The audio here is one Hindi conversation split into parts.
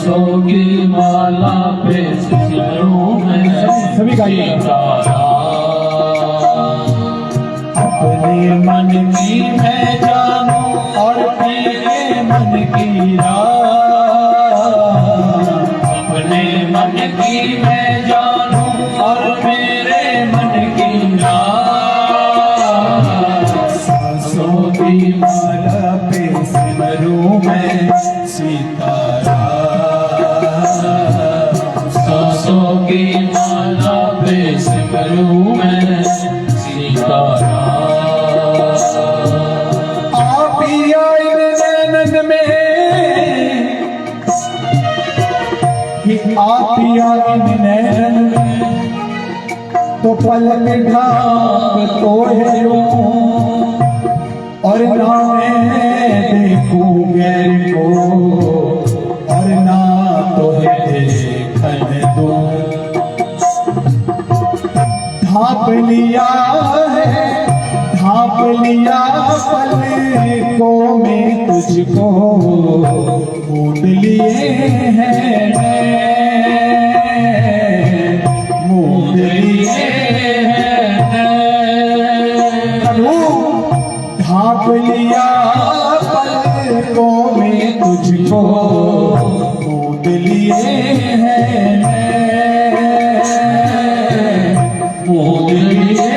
सांसों की माला पे सिमरूं मैं अपने मन की मैं जानूं और तेरे मन की राह। अपने मन की मैं जानूं और मेरे मन की राह। सांसों की माला पे सिमरूं मैं सीताराम। सांसों की माला पे सिमरूं मैं सीताराम। आप ही आए नैनन में कि आप ही आए नैनन में तो पलक ढाक तो है और ना मैं देखूं गैर को और ना तो है देखन दूं। ढांप लिया है ढांप लिया पलकों में तुझको मूड लिए हैं मूड लिए हैं। ढांप लिया पलकों में तुझको मूड लिए हैं मूड लिए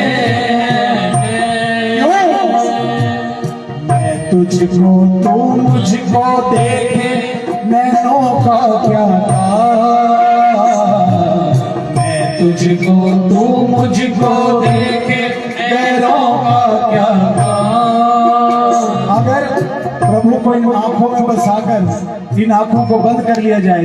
तुझको तू मुझको देखे नैनों का क्या काम। मैं तुझको तू मुझको देखे गैरों का क्या काम। अगर प्रभु को इन आंखों में बसाकर इन आंखों को बंद कर लिया जाए,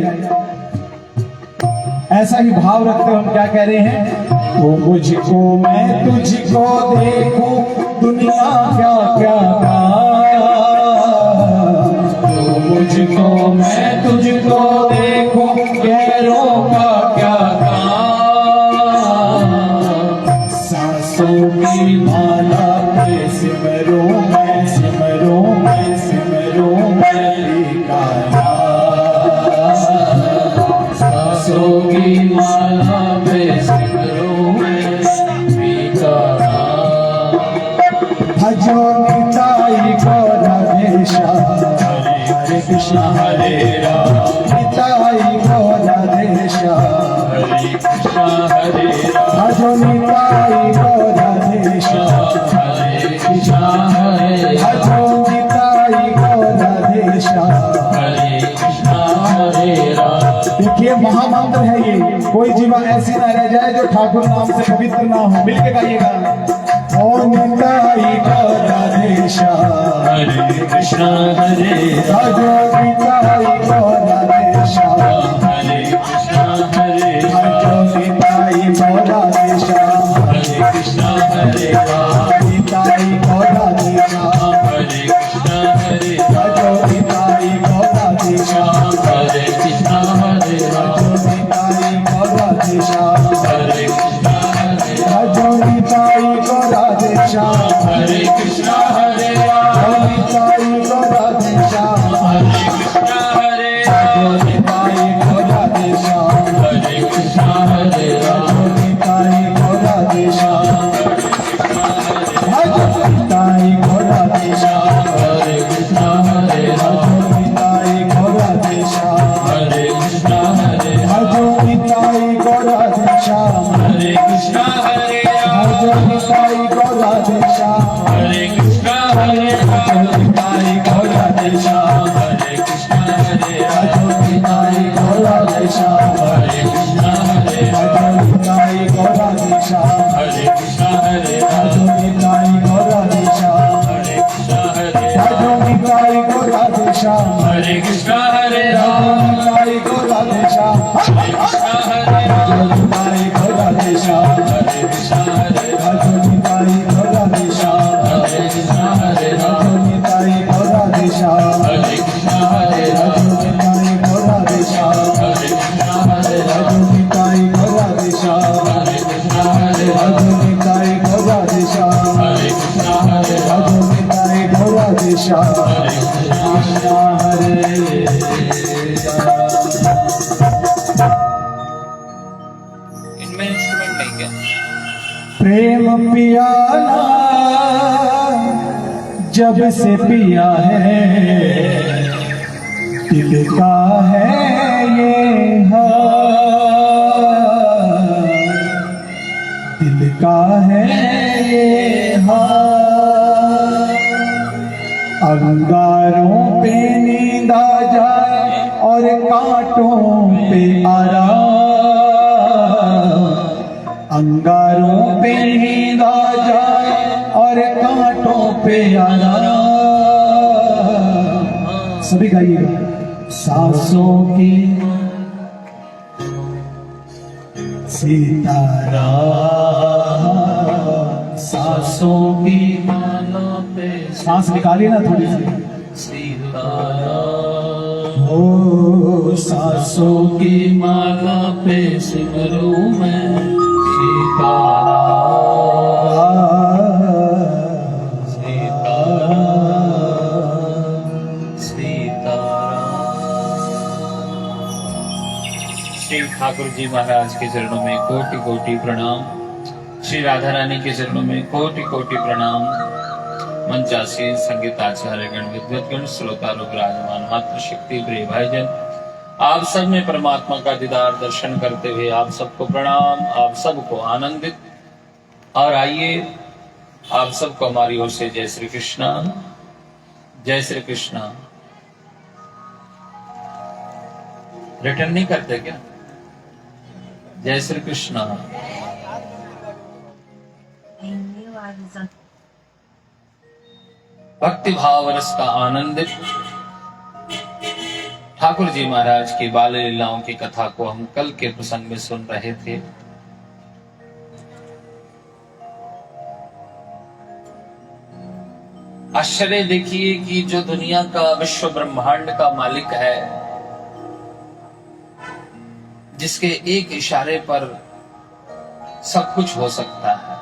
ऐसा ही भाव रखते हम क्या कह रहे हैं? तो मुझको मैं तुझको देखूं दुनिया क्या क्या मुझको मैं तुझको देखूं गैरों का क्या काम। सांसों की माला पे सिमरूं मैं सिमरूं मैं सिमरूं मैं तेरा नाम। सांसों की माला पे सिमरूं मैं तेरा नाम। भजो निताई को राधेशा हरे कृष्ण हरे राम। निताई को राधेशा हरे कृष्ण हरे राम। भजो निताई को राधेशा हरे कृष्ण हरे राम। भजो निताई को राधेशा हरे कृष्ण हरे राम। देखिए महामंत्र है ये, कोई जीवा ऐसी ना रह जाए जो ठाकुर नाम से पवित्र ना हो। मिलके गाइएगा। ओम निताई को राधेशा हरे कृष्ण हरे राम। निताई को राधेशा हरे कृष्ण हरे राम। निताई को राधेशा हरे कृष्ण हरे राम। निताई को राधेशा हरे कृष्ण हरे राम। निताई को राधेशा हरे कृष्ण हरे राम। निताई को राधेशा हरे कृष्ण हरे राम। निताई को राधेशा हरे कृष्ण हरे राम। निताई को राधेशा हरे कृष्ण हरे राम। निताई को राधेशा हरे कृष्ण हरे राम। निताई को राधेशा निताई को राधेशा हरे कृष्ण हरे राम। निताई को राधेशा हरे कृष्ण हरे राम। निताई को राधेशा हरे कृष्ण हरे राम। निताई को राधेशा हरे कृष्ण हरे राम। निताई को राधेशा हरे कृष्ण हरे राम। निताई को राधेशा हरे कृष्ण हरे राम। निताई को राधेशा हरे कृष्ण हरे राम। निताई को राधेशा हरे कृष्ण हरे राम। निताई को राधेशा हरे कृष्ण हरे राम। निताई को राधेशा हरे कृष्ण हरे राम। निताई को राधेशा हरे कृष्ण हरे राम। निताई को राधेशा हरे कृष्ण हरे राम। निताई को राधेशा हरे कृष्ण हरे राम। निताई को राधेशा हरे कृष्ण हरे राम। निताई को राधेशा हरे कृष्ण हरे राम। निताई को राधेशा हरे कृष्ण हरे राम। निताई को राधेशा हरे कृष्ण हरे राम। पियाला जब से पिया है, दिल का है ये हाल, दिल का है ये हाल। अंगारों पे नींद आ जाए और कांटों पे आराम, अंगारों पे नींद आ जाए और कांटों पे आराम। सभी गाइएगा। सांसों की सीताराम, सांसों की माला पे, सांस निकालिए ना थोड़ी सी, सीताराम। ओ सांसों की माला पे सिमरूं मैं सीताराम, सीताराम, सीताराम। श्री ठाकुर जी महाराज के चरणों में कोटि कोटि प्रणाम, श्री राधा रानी के चरणों में कोटि कोटि प्रणाम। मंचासीन संगीताचार्य गण, विद्वत गण, श्रोता लोग, विराजमान मातृ शक्ति प्रिय भाईजन, आप सब में परमात्मा का दीदार दर्शन करते हुए आप सबको प्रणाम, आप सबको आनंदित। और आइए आप सबको हमारी ओर से जय श्री कृष्णा, जय श्री कृष्णा। रिटर्न नहीं करते क्या? जय श्री कृष्णा। भक्ति भाव रस का आनंदित ठाकुर जी महाराज की बाल लीलाओं की कथा को हम कल के प्रसंग में सुन रहे थे। आश्चर्य देखिए कि जो दुनिया का विश्व ब्रह्मांड का मालिक है, जिसके एक इशारे पर सब कुछ हो सकता है,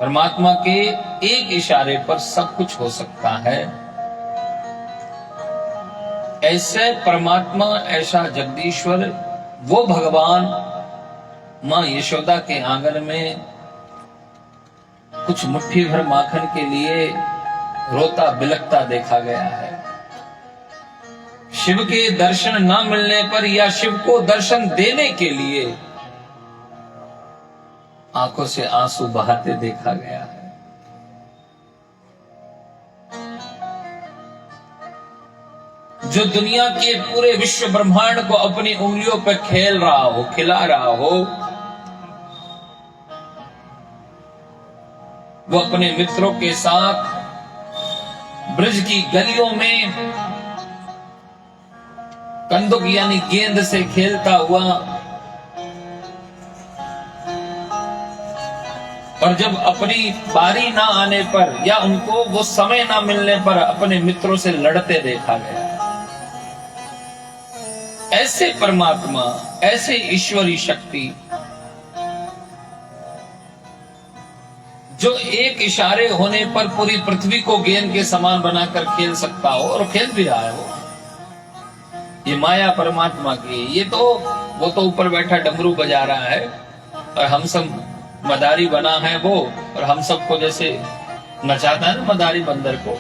परमात्मा के एक इशारे पर सब कुछ हो सकता है, ऐसे परमात्मा, ऐसा जगदीश्वर, वो भगवान मां यशोदा के आंगन में कुछ मुट्ठी भर माखन के लिए रोता बिलखता देखा गया है। शिव के दर्शन न मिलने पर या शिव को दर्शन देने के लिए आंखों से आंसू बहाते देखा गया है। जो दुनिया के पूरे विश्व ब्रह्मांड को अपनी उंगलियों पर खेल रहा हो, खिला रहा हो, वो अपने मित्रों के साथ ब्रज की गलियों में कंदुक यानी गेंद से खेलता हुआ, और जब अपनी बारी ना आने पर या उनको वो समय ना मिलने पर अपने मित्रों से लड़ते देखा गया। ऐसे परमात्मा, ऐसे ईश्वरी शक्ति जो एक इशारे होने पर पूरी पृथ्वी को गेंद के समान बनाकर खेल सकता हो, और खेल भी रहा है वो। ये माया परमात्मा की, ये तो वो तो ऊपर बैठा डमरू बजा रहा है और हम सब मदारी बना है वो, और हम सबको जैसे नचाता है ना मदारी बंदर को,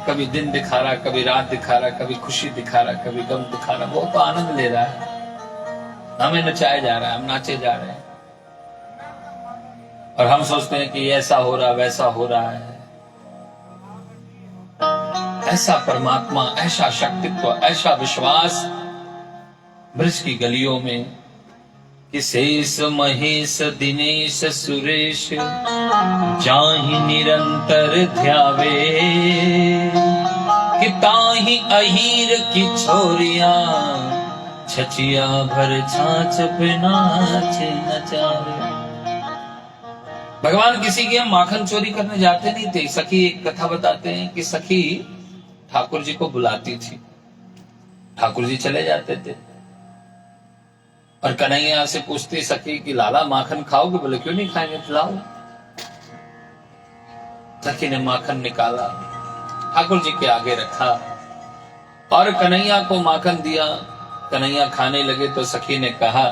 कभी दिन दिखा रहा, कभी रात दिखा रहा, कभी खुशी दिखा रहा, कभी गम दिखा रहा, वो तो आनंद ले रहा है। हमें नचाया जा रहा है, हम नाचे जा रहे हैं, और हम सोचते हैं कि ऐसा हो रहा, वैसा हो रहा है। ऐसा परमात्मा, ऐसा शक्तित्व, ऐसा विश्वास ब्रज की गलियों में कि शेष महेश दिनेश सुरेश जाहि निरंतर ध्यावे, कि ताहि अहीर की छोरिया छचिया भर छाछ पे नाच नचावे। भगवान किसी के माखन चोरी करने जाते नहीं थे। सखी एक कथा बताते हैं कि सखी ठाकुर जी को बुलाती थी, ठाकुर जी चले जाते थे, और कन्हैया से पूछती सखी कि लाला माखन खाओगे? बोले क्यों नहीं खाएंगे, खिलाओ। सखी ने माखन निकाला, ठाकुर जी के आगे रखा और कन्हैया को माखन दिया। कन्हैया खाने लगे तो सखी ने कहा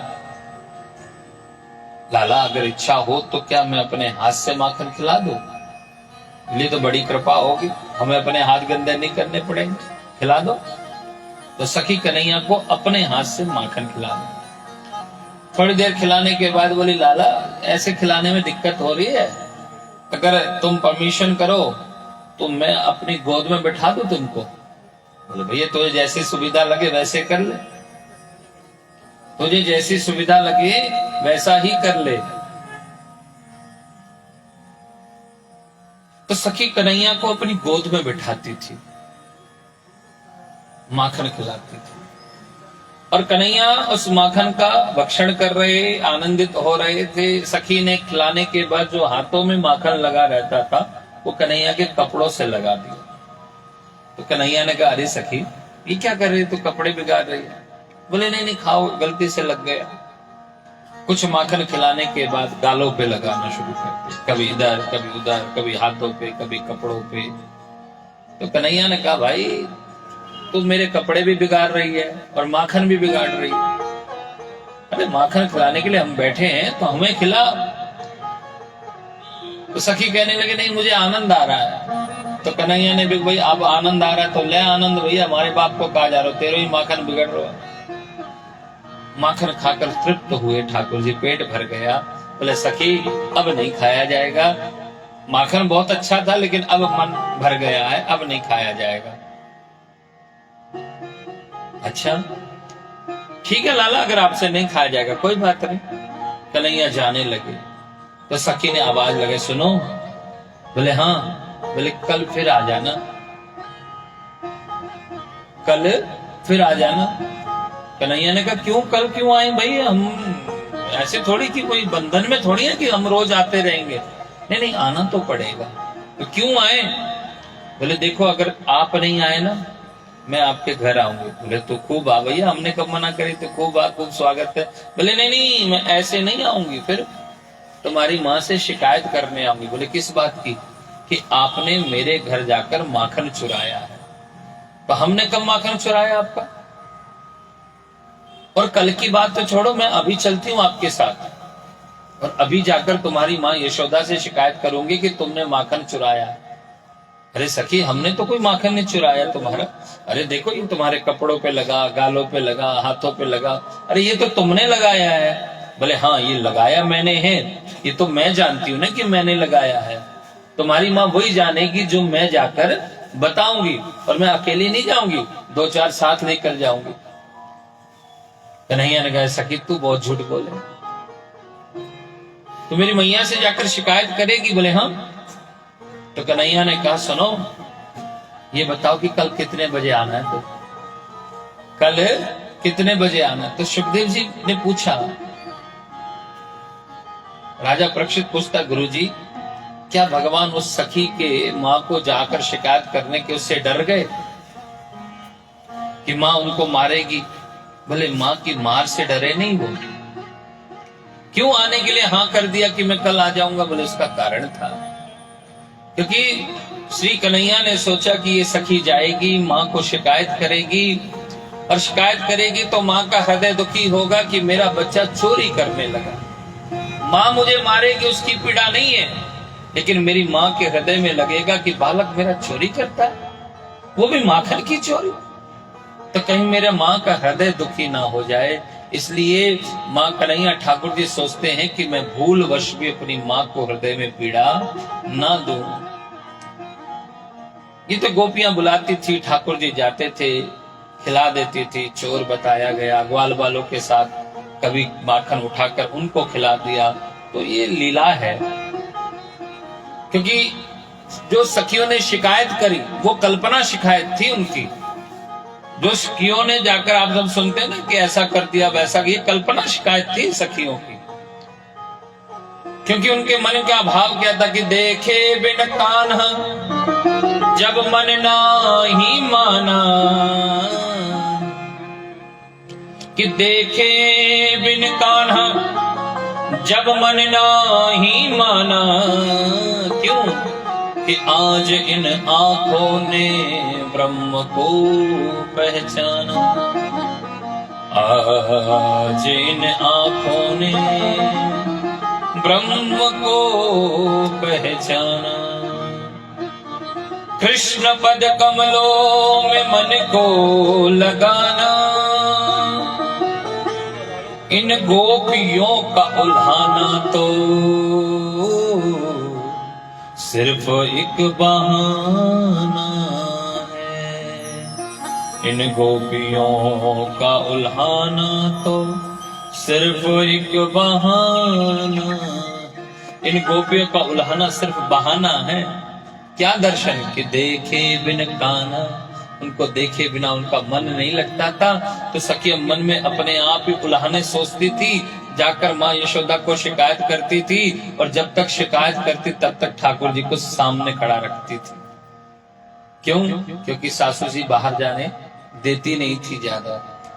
लाला अगर इच्छा हो तो क्या मैं अपने हाथ से माखन खिला दूं? लिए तो बड़ी कृपा होगी, हमें अपने हाथ गंदे नहीं करने पड़ेंगे, खिला दो। तो सखी कन्हैया को अपने हाथ से माखन खिला दो। थोड़ी देर खिलाने के बाद बोली, लाला ऐसे खिलाने में दिक्कत हो रही है, अगर तुम परमिशन करो तो मैं अपनी गोद में बैठा दूं तुमको। बोले भैया तुझे जैसी सुविधा लगे वैसे कर ले, तुझे जैसी सुविधा लगे वैसा ही कर ले। तो सखी कन्हैया को अपनी गोद में बिठाती थी, माखन खिलाती थी, और कन्हैया उस माखन का भक्षण कर रहे, आनंदित हो रहे थे। सखी ने खिलाने के बाद जो हाथों में माखन लगा रहता था वो कन्हैया के कपड़ों से लगा दिया। तो कन्हैया ने कहा, अरे सखी ये क्या कर रही है, तू कपड़े बिगाड़ रही है। बोले नहीं नहीं खाओ, गलती से लग गया। कुछ माखन खिलाने के बाद गालों पे लगाना शुरू कर दिया, कभी इधर कभी उधर, कभी हाथों पे कभी कपड़ों पे। तो कन्हैया ने कहा, भाई तू मेरे कपड़े भी बिगाड़ रही है और माखन भी बिगाड़ रही है। अरे माखन खिलाने के लिए हम बैठे हैं तो हमें खिला। तो सखी कहने लगे, नहीं मुझे आनंद आ रहा है। तो कन्हैया ने भी, भाई अब आनंद आ रहा है तो ले आनंद, भैया हमारे बाप को कहा जा रहा हो, तेरे ही माखन बिगड़ रहा है। माखन खाकर तृप्त हुए ठाकुर जी, पेट भर गया। बोले सखी अब नहीं खाया जाएगा, माखन बहुत अच्छा था लेकिन अब मन भर गया है, अब नहीं खाया जाएगा। अच्छा ठीक है लाला, अगर आपसे नहीं खाया जाएगा कोई बात नहीं। कन्हैया जाने लगे तो सखी ने आवाज लगे, सुनो। बोले हाँ। बोले कल फिर आ जाना, कल फिर आ जाना। कन्हैया ने कहा, क्यों कल क्यों आए भाई, हम ऐसे थोड़ी कि कोई बंधन में थोड़ी है कि हम रोज आते रहेंगे। नहीं नहीं आना तो पड़ेगा। तो क्यों आए? बोले देखो अगर आप नहीं आए ना मैं आपके घर आऊंगी। बोले तो खूब आ भैया, हमने कब मना करी, तो खूब आ, खूब स्वागत है। बोले नहीं नहीं मैं ऐसे नहीं आऊंगी, फिर तुम्हारी माँ से शिकायत करने आऊंगी। बोले किस बात की? कि आपने मेरे घर जाकर माखन चुराया है। तो हमने कब माखन चुराया आपका? और कल की बात तो छोड़ो, मैं अभी चलती हूँ आपके साथ और अभी जाकर तुम्हारी माँ यशोदा से शिकायत करूंगी कि तुमने माखन चुराया है। अरे सखी हमने तो कोई माखन नहीं चुराया तुम्हारा। अरे देखो ये तुम्हारे कपड़ों पे लगा, गालों पे लगा, हाथों पे लगा। अरे ये तो तुमने लगाया है। बोले हाँ ये लगाया मैंने है, ये तो मैं जानती हूँ ना कि मैंने लगाया है। तुम्हारी माँ वही जानेगी जो मैं जाकर बताऊंगी, और मैं अकेली नहीं जाऊंगी, 2-4 साथ लेकर जाऊंगी। कन्हैया ने कहा, सखी तू बहुत झूठ बोले, तो मेरी मैया से जाकर शिकायत करेगी? बोले हाँ। तो कन्हैया ने कहा, सुनो ये बताओ कि कल कितने बजे आना है? तो कल कितने बजे आना? तो सुखदेव जी ने पूछा। राजा परीक्षित पूछता, गुरुजी क्या भगवान उस सखी के माँ को जाकर शिकायत करने के उससे डर गए कि माँ उनको मारेगी? बोले माँ की मार से डरे नहीं वो, क्यों आने के लिए हाँ कर दिया कि मैं कल आ जाऊंगा? बोले उसका कारण था, क्योंकि श्री कन्हैया ने सोचा कि ये सखी जाएगी, माँ को शिकायत करेगी, और शिकायत करेगी तो माँ का हृदय दुखी होगा कि मेरा बच्चा चोरी करने लगा। माँ मुझे मारेगी उसकी पीड़ा नहीं है, लेकिन मेरी माँ के हृदय में लगेगा कि बालक मेरा चोरी करता है, वो भी माखन की चोरी। तो कहीं मेरे माँ का हृदय दुखी ना हो जाए, इसलिए माँ कन्हैया ठाकुर जी सोचते हैं कि मैं भूलवश भी अपनी माँ को हृदय में पीड़ा ना दूं। ये तो गोपियां बुलाती थी, ठाकुर जी जाते थे, खिला देती थी। चोर बताया गया, ग्वाल बालों के साथ कभी माखन उठाकर उनको खिला दिया। तो ये लीला है, क्योंकि जो सखियों ने शिकायत करी वो कल्पना शिकायत थी उनकी। जो सखियों ने जाकर, आप जब सुनते हैं ना कि ऐसा कर दिया वैसा, ये कल्पना शिकायत थी सखियों की, क्योंकि उनके मन का भाव क्या था कि देखे बिन कान्हा जब मन नाही माना, कि देखे बिन कान्हा जब मन नाही माना। क्यों? कि आज इन आंखों ने ब्रह्म को पहचाना, आज इन आंखों ने ब्रह्म को पहचाना। कृष्ण पद कमलों में मन को लगाना, इन गोपियों का उल्हाना तो सिर्फ एक बहाना है। इन गोपियों का उल्हाना तो सिर्फ एक बहाना। इन गोपियों का उल्हाना सिर्फ बहाना है। क्या दर्शन कि देखे बिन काना, उनको देखे बिना उनका मन नहीं लगता था। तो सखिया मन में अपने आप ही उल्हाने सोचती थी, जाकर माँ यशोदा को शिकायत करती थी, और जब तक शिकायत करती तब तक ठाकुर जी को सामने खड़ा रखती थी। क्यों? क्योंकि सासू जी बाहर जाने देती नहीं थी ज्यादा,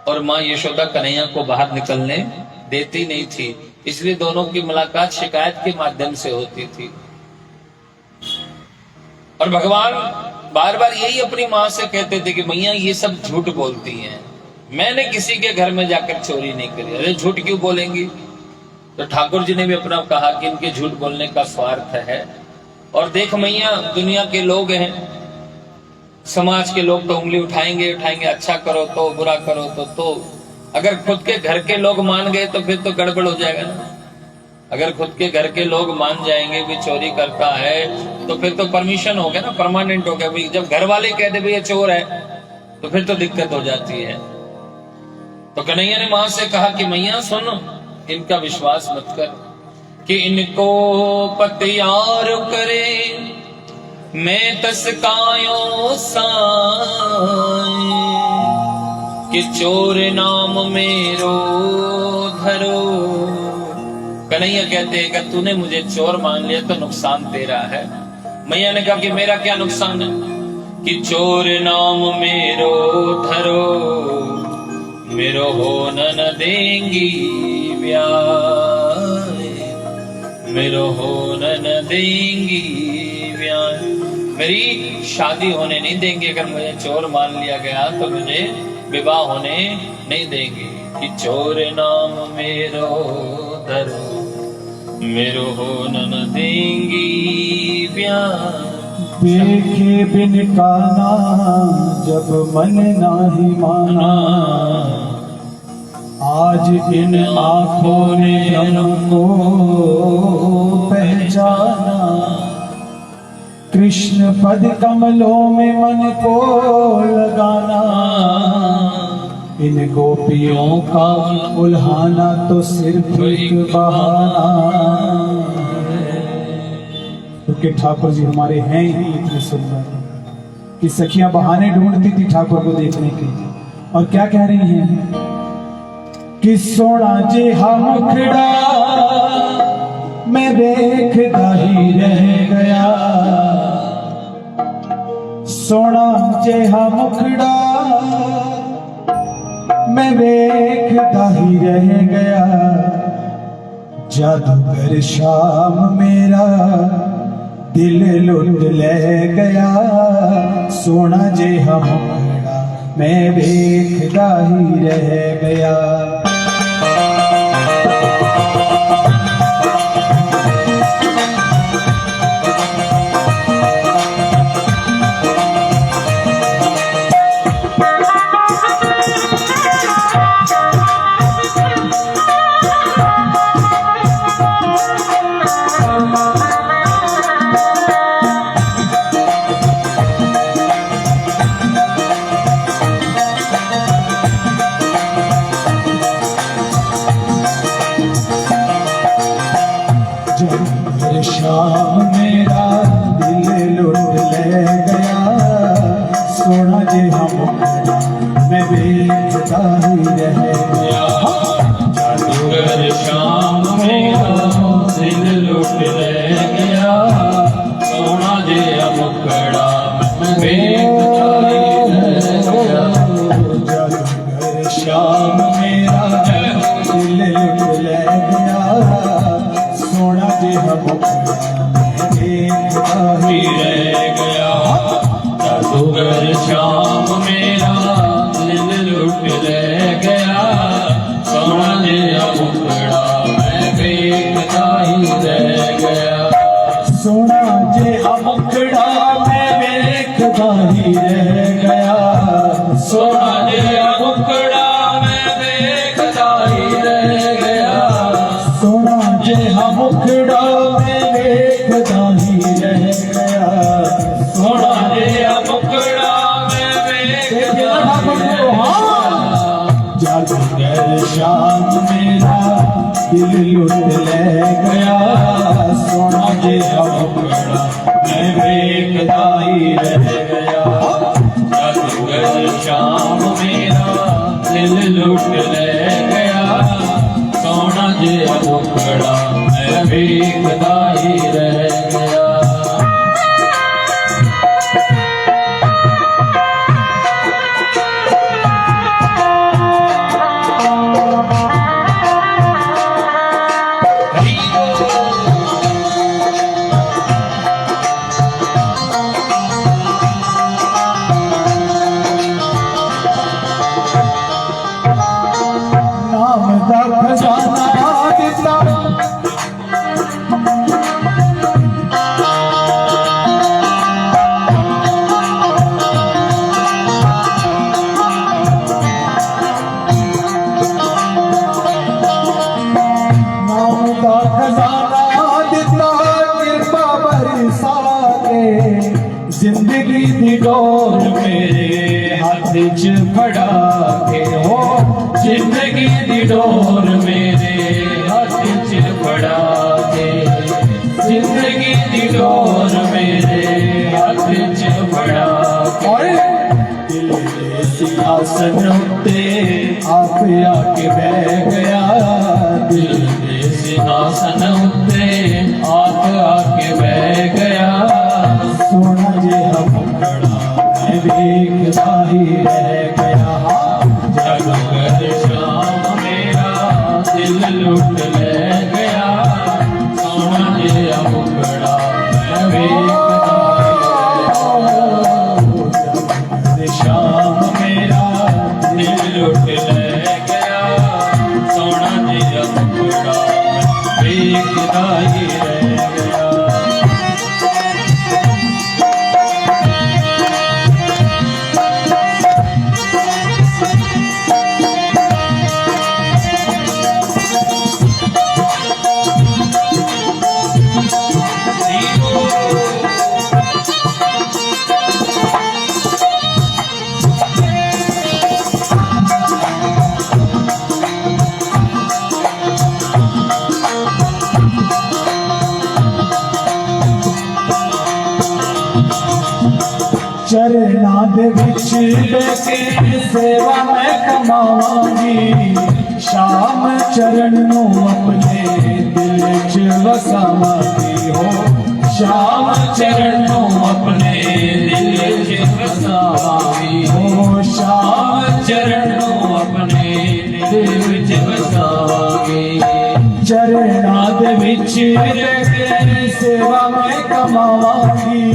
और माँ यशोदा कन्हैया को बाहर निकलने देती नहीं थी। इसलिए दोनों की मुलाकात शिकायत के माध्यम से होती थी। और भगवान बार बार यही अपनी माँ से कहते थे कि मैया ये सब झूठ बोलती हैं, मैंने किसी के घर में जाकर चोरी नहीं करी। अरे झूठ क्यों बोलेंगी? तो ठाकुर जी ने भी अपना कहा कि इनके झूठ बोलने का स्वार्थ है। और देख मैया, दुनिया के लोग हैं, समाज के लोग तो उंगली उठाएंगे उठाएंगे, अच्छा करो तो, बुरा करो तो अगर खुद के घर के लोग मान गए तो फिर तो गड़बड़ हो जाएगा ना। अगर खुद के घर के लोग मान जाएंगे भी चोरी करता है तो फिर तो परमिशन हो गया ना, परमानेंट हो गया। भाई जब घर वाले कह दे भाई ये चोर है तो फिर तो दिक्कत हो जाती है। तो कन्हैया ने मां से कहा कि मैया सुनो, इनका विश्वास मत कर कि इनको पतियार करे मैं तस्कायो साए, कि चोर नाम मेरो धरो। कन्हैया कहते हैं कि तूने मुझे चोर मान लिया तो नुकसान तेरा है। मैया ने कहा कि मेरा क्या नुकसान है? कि चोर नाम मेरो धरो, मेरो हो न देंगी ब्याह, मेरो हो न देंगी ब्याह। मेरी शादी होने नहीं देंगे, अगर मुझे चोर मान लिया गया तो मुझे विवाह होने नहीं देंगे। कि चोर नाम मेरो धरो, मेरो हो न देंगी ब्याह। देखे बिन काना जब मन नाही माना, आज इन आंखों ने हमको पहचाना। कृष्ण पद कमलों में मन को लगाना, इन गोपियों का उल्हाना तो सिर्फ एक बहाना। क्योंकि ठाकुर जी हमारे हैं ही इतने सुंदर कि सखियां बहाने ढूंढती थी ठाकुर को देखने के। और क्या कह रही हैं कि सोना जे हम मुखड़ा मैं देखता ही रह गया, सोना जे हम मुखड़ा मैं देखता ही रह गया। जादूगर शाम मेरा दिल लुट ले गया, सोना जे हम मुखड़ा मैं देखता ही रह गया। शाम मेरा दिल लुट ले गया, सोना जे हम मैं देखता ही रह गया। जादूगर शाम मेरा दिल लुट ले गया, सोना जे हम मैं देखता ही रह गया। जादूगर शाम मेरा दिल लुट ले गया, सोना जे हम देखता ही रह गया। जादूगर शाम मेरा दिल लुट ले गया, सोना जे हम मैं देखता ही जादूगर शाम मेरा दिल लुट ले गया, सोना जिहा मुखड़ा मैं वेखदा ही रह गया। जादूगर शाम मेरा दिल लुट ले गया, सोना जिहा मुखड़ा मैं वेखदा ही रह गया। जिंदगी दी डोर मेरे हाथ च फड़ा के हो, जिंदगी दी डोर मेरे हाथ च फड़ा के, जिंदगी दी डोर मेरे हाथ च फड़ा के। दिल दे सिंहासन उत्ते आप आके बह गया, दिल दे सिंहासन उत्ते आप आके बह गया, सोना जिहा मुखड़ा मैं वेखदा ही रह गया। जादूगर शाम मेरा दिल लुट ले गया, सोना जिहा मुखड़ा मैं वेखदा ही रह गया। शाम मेरा दिल लुट ले गया, सोना जिहा मुखड़ा मैं वेखदा ही रह गया। चरना दे विच बैठे सेवा मैं कमावांगी, शाम चरण नू अपने दिल च वसावांगी हो, शाम चरण नू अपने दिल च वसावांगी हो, शाम चरण नू अपने दिल च वसावांगी। चरना दे विच बैठे सेवा मैं कमावांगी,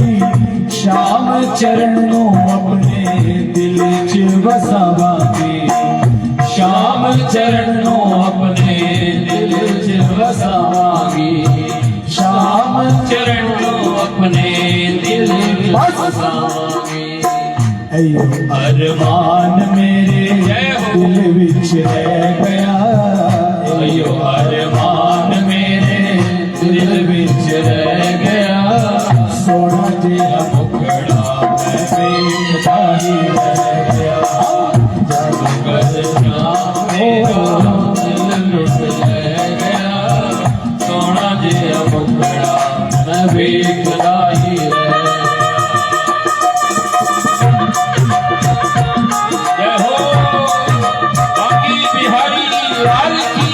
शाम चरण नू अपने दिल च वसावांगी, शाम चरण नू अपने दिल च वसावांगी, शाम चरण नू अपने दिल च वसावांगी। अरमान मेरे दिल विच रह गया, अयो अरमान मेरे दिल विच रह गया, सोना जिहा मुखड़ा मैं वेखदा ही रह गया। जादूगर शाम मेरा दिल लुट ले गया, सोना जिहा मुखड़ा मैं वेखदा ही रह गया। जय हो बाकी बिहारी लाल की।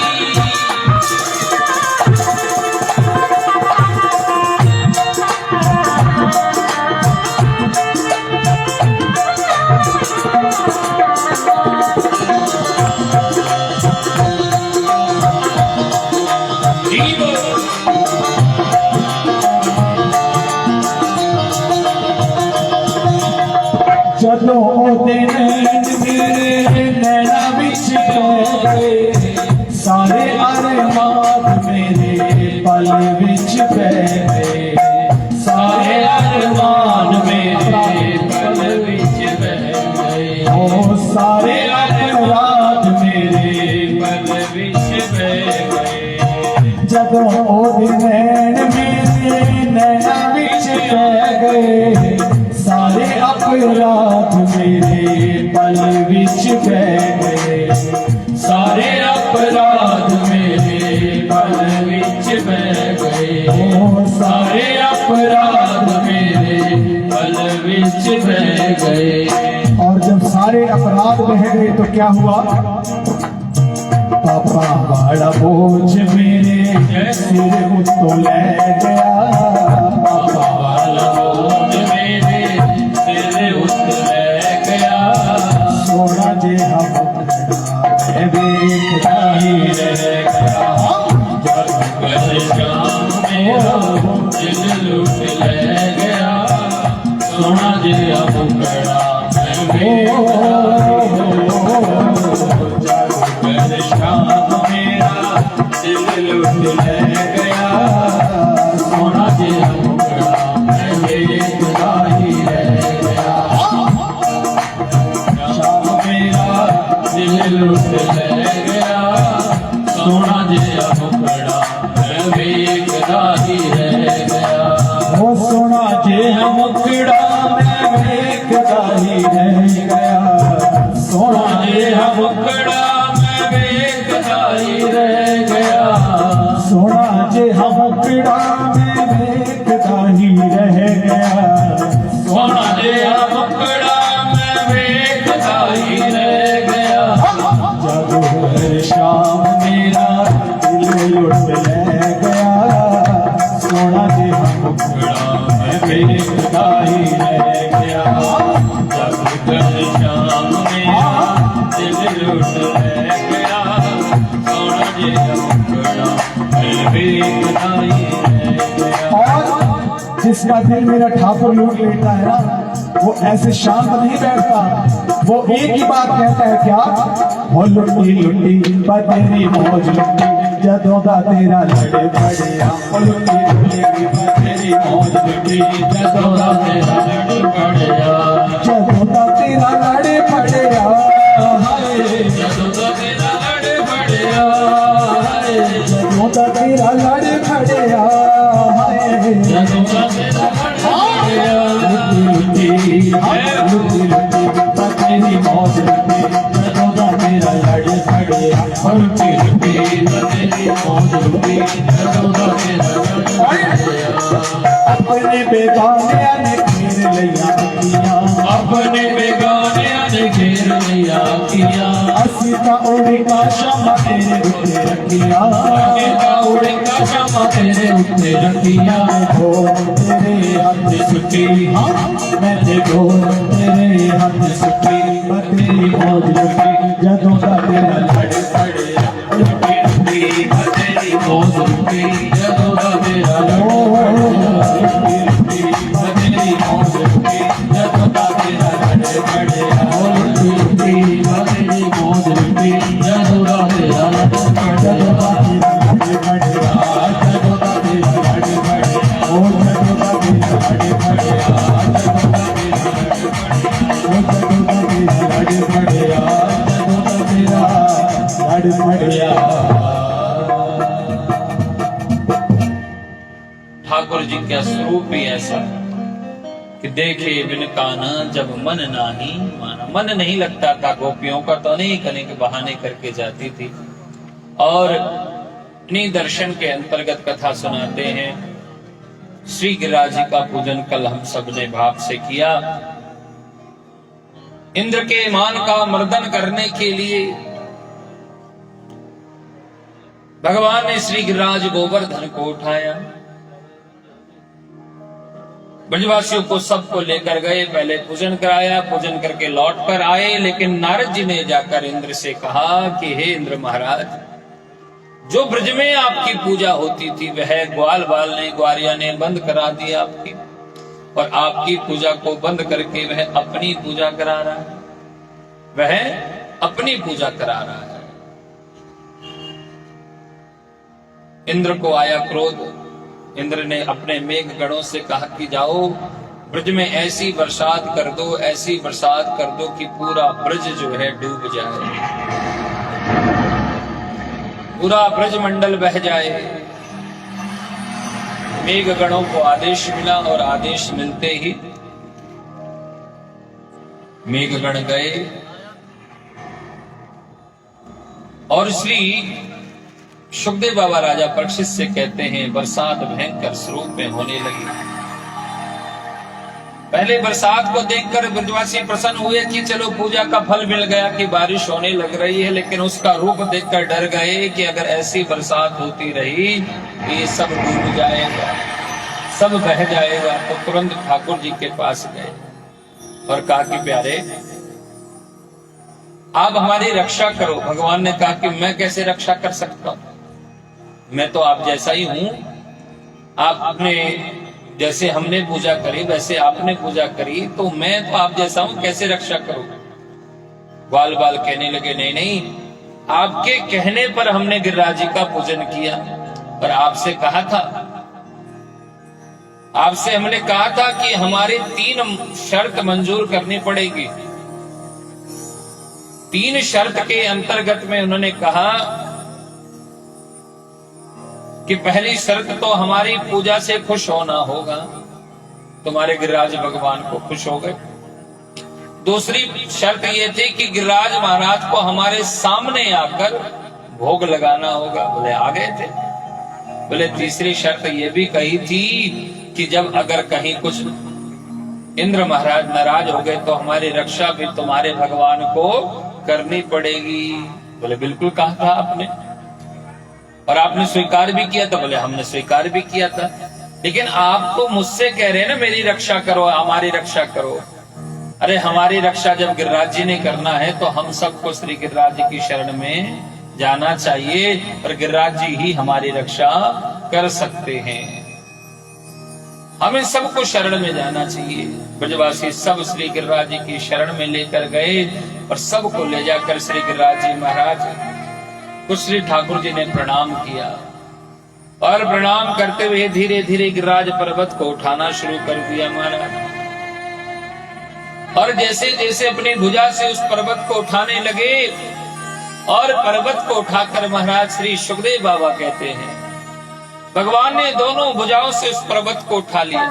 जदों दिन मेरे नैना विच गए, सारे अरमान मेरे पल विच बह गए, सारे अरमान मेरे पल विच बह गए, ओ सारे अरमान मेरे पल विच बह गए। जदों दिन मेरे नैना विच बह गए, सारे अपराध मेरे पल विच बह गए, बाद बह गई तो क्या हुआ? पापा बड़ा बोझ मेरे सिर तो ले गया, पापा बड़ा बोझ मेरे सिर ले गया, सोना जे हम देखता ही रह गया, जब शाम मेरा दिल लुट ले गया, सोना जे हम बड़ा शाम मेरा दिल लुट ले गया, सोना जे हम बड़ा देखता ही रह गया, शाम मेरा दिल लुट ले गया, सोना जे हम बड़ा देखता ही रह गया, वो सोना जे हम बड़ा देखता ही रह गया, सोना जे हम बड़ा देखता ही रह गया, सोना जे हम बड़ा देखता ही रह गया, सोना जे हम बड़ा देखता ही रह गया, जब शाम मेरा दिल लुट ले गया, सोना जे हम बड़ा देखता ही रह गया, जब शाम मेरा दिल लुट ले गया, सोना जे हम बड़ा देखता ही रह गया। और जिसका दिल मेरा ठाकुर लूट लेता है ना, वो ऐसे शांत नहीं बैठता, वो एक ही बात कहता है, क्या? वो लुटी लुटी तेरी मौज लुटी, जदों दा तेरा लड़े पड़िया, वो लुटी लुटी तेरी मौज लुटी, जदों दा तेरा लड़े पड़िया, जदों दा तेरा लड़े पड़िया, जदों दा तेरा लड़े पड़िया, जदों दा तेरा लड़े पड़िया, जदों दा तेरा लड़े पड़िया, लुटी लुटी तेरी मौज लुटी, जदों दा तेरा लड़े पड़िया, लुटी लुटी तेरी मौज लुटी, जदों दा तेरा लड़े पड़िया, अपने बेगानिया ने घेर लिया किया, अपने बेगानिया ने घेर लिया किया, असी ता उड़ी का शमा तेरे उत्ते रखिया, असी ता उड़ी का शमा तेरे उत्ते रखिया, हो तेरे हाथ सुटी, मैं देखो तेरे हाथ सुटी, तेरी मौज लुटी, जदों दा तेरा लड़े पड़िया, लुटी लुटी तेरी मौज लुटी, जदों दा तेरा लड़े ठाकुर जी का स्वरूप भी ऐसा कि देखे बिन काना जब मन नाही माना, मन नहीं लगता था गोपियों का, तो अनेक अनेक बहाने करके जाती थी। और इन्हीं दर्शन के अंतर्गत कथा सुनाते हैं। श्री गिरिराज जी का पूजन कल हम सब ने भाव से किया। इंद्र के मान का मर्दन करने के लिए भगवान ने श्री गिरिराज गोवर्धन को उठाया, ब्रजवासियों को सबको लेकर गए, पहले पूजन कराया, पूजन करके लौट कर आए। लेकिन नारद जी ने जाकर इंद्र से कहा कि हे इंद्र महाराज, जो ब्रज में आपकी पूजा होती थी वह ग्वाल बाल ने, ग्वारिया ने बंद करा दी आपकी, और आपकी पूजा को बंद करके वह अपनी पूजा करा रहा है, वह अपनी पूजा करा रहा है। इंद्र को आया क्रोध। इंद्र ने अपने मेघ गणों से कहा कि जाओ ब्रज में ऐसी बरसात कर दो, ऐसी बरसात कर दो कि पूरा ब्रज जो है डूब जाए, पूरा ब्रज मंडल बह जाए। मेघ गणों को आदेश मिला और आदेश मिलते ही मेघ गण गए और श्री सुखदेव बाबा राजा परीक्षित से कहते हैं बरसात भयंकर स्वरूप में होने लगी। पहले बरसात को देखकर ब्रजवासी प्रसन्न हुए कि चलो पूजा का फल मिल गया कि बारिश होने लग रही है, लेकिन उसका रूप देखकर डर गए कि अगर ऐसी बरसात होती रही तो ये सब डूब जाएगा, सब बह जाएगा। तो तुरंत ठाकुर जी के पास गए और कहा कि प्यारे आप हमारी रक्षा करो। भगवान ने कहा कि मैं कैसे रक्षा कर सकता हूं, मैं तो आप जैसा ही हूं। आपने जैसे हमने पूजा करी वैसे आपने पूजा करी, तो मैं तो आप जैसा हूं, कैसे रक्षा करूं। ग्वाल बाल कहने लगे नहीं नहीं, आपके कहने पर हमने गिरिराज जी का पूजन किया, पर आपसे कहा था, आपसे हमने कहा था कि हमारी 3 शर्त मंजूर करनी पड़ेगी। 3 शर्त के अंतर्गत में उन्होंने कहा कि पहली शर्त तो हमारी पूजा से खुश होना होगा। तुम्हारे गिरिराज भगवान को खुश हो गए। दूसरी शर्त ये थी कि गिरिराज महाराज को हमारे सामने आकर भोग लगाना होगा। बोले आ गए थे। बोले तीसरी शर्त ये भी कही थी कि जब अगर कहीं कुछ इंद्र महाराज नाराज हो गए तो हमारी रक्षा भी तुम्हारे भगवान को करनी पड़ेगी। बोले बिल्कुल कहा था आपने, और आपने स्वीकार भी किया था। बोले हमने स्वीकार भी किया था, लेकिन आप तो मुझसे कह रहे हैं ना मेरी रक्षा करो, हमारी रक्षा करो। अरे हमारी रक्षा जब गिरिराज जी ने करना है तो हम सबको श्री गिरिराज जी की शरण में जाना चाहिए, और गिरिराज जी ही हमारी रक्षा कर सकते हैं। हमें सबको शरण में जाना चाहिए। ब्रजवासी सब श्री गिरिराज जी की शरण में लेकर गए और सबको ले जाकर श्री गिरिराज जी महाराज को श्री ठाकुर जी ने प्रणाम किया, और प्रणाम करते हुए धीरे धीरे गिरिराज पर्वत को उठाना शुरू कर दिया महाराज। और जैसे जैसे अपनी भुजा से उस पर्वत को उठाने लगे, और पर्वत को उठाकर महाराज श्री सुखदेव बाबा कहते हैं भगवान ने दोनों भुजाओं से उस पर्वत को उठा लिया,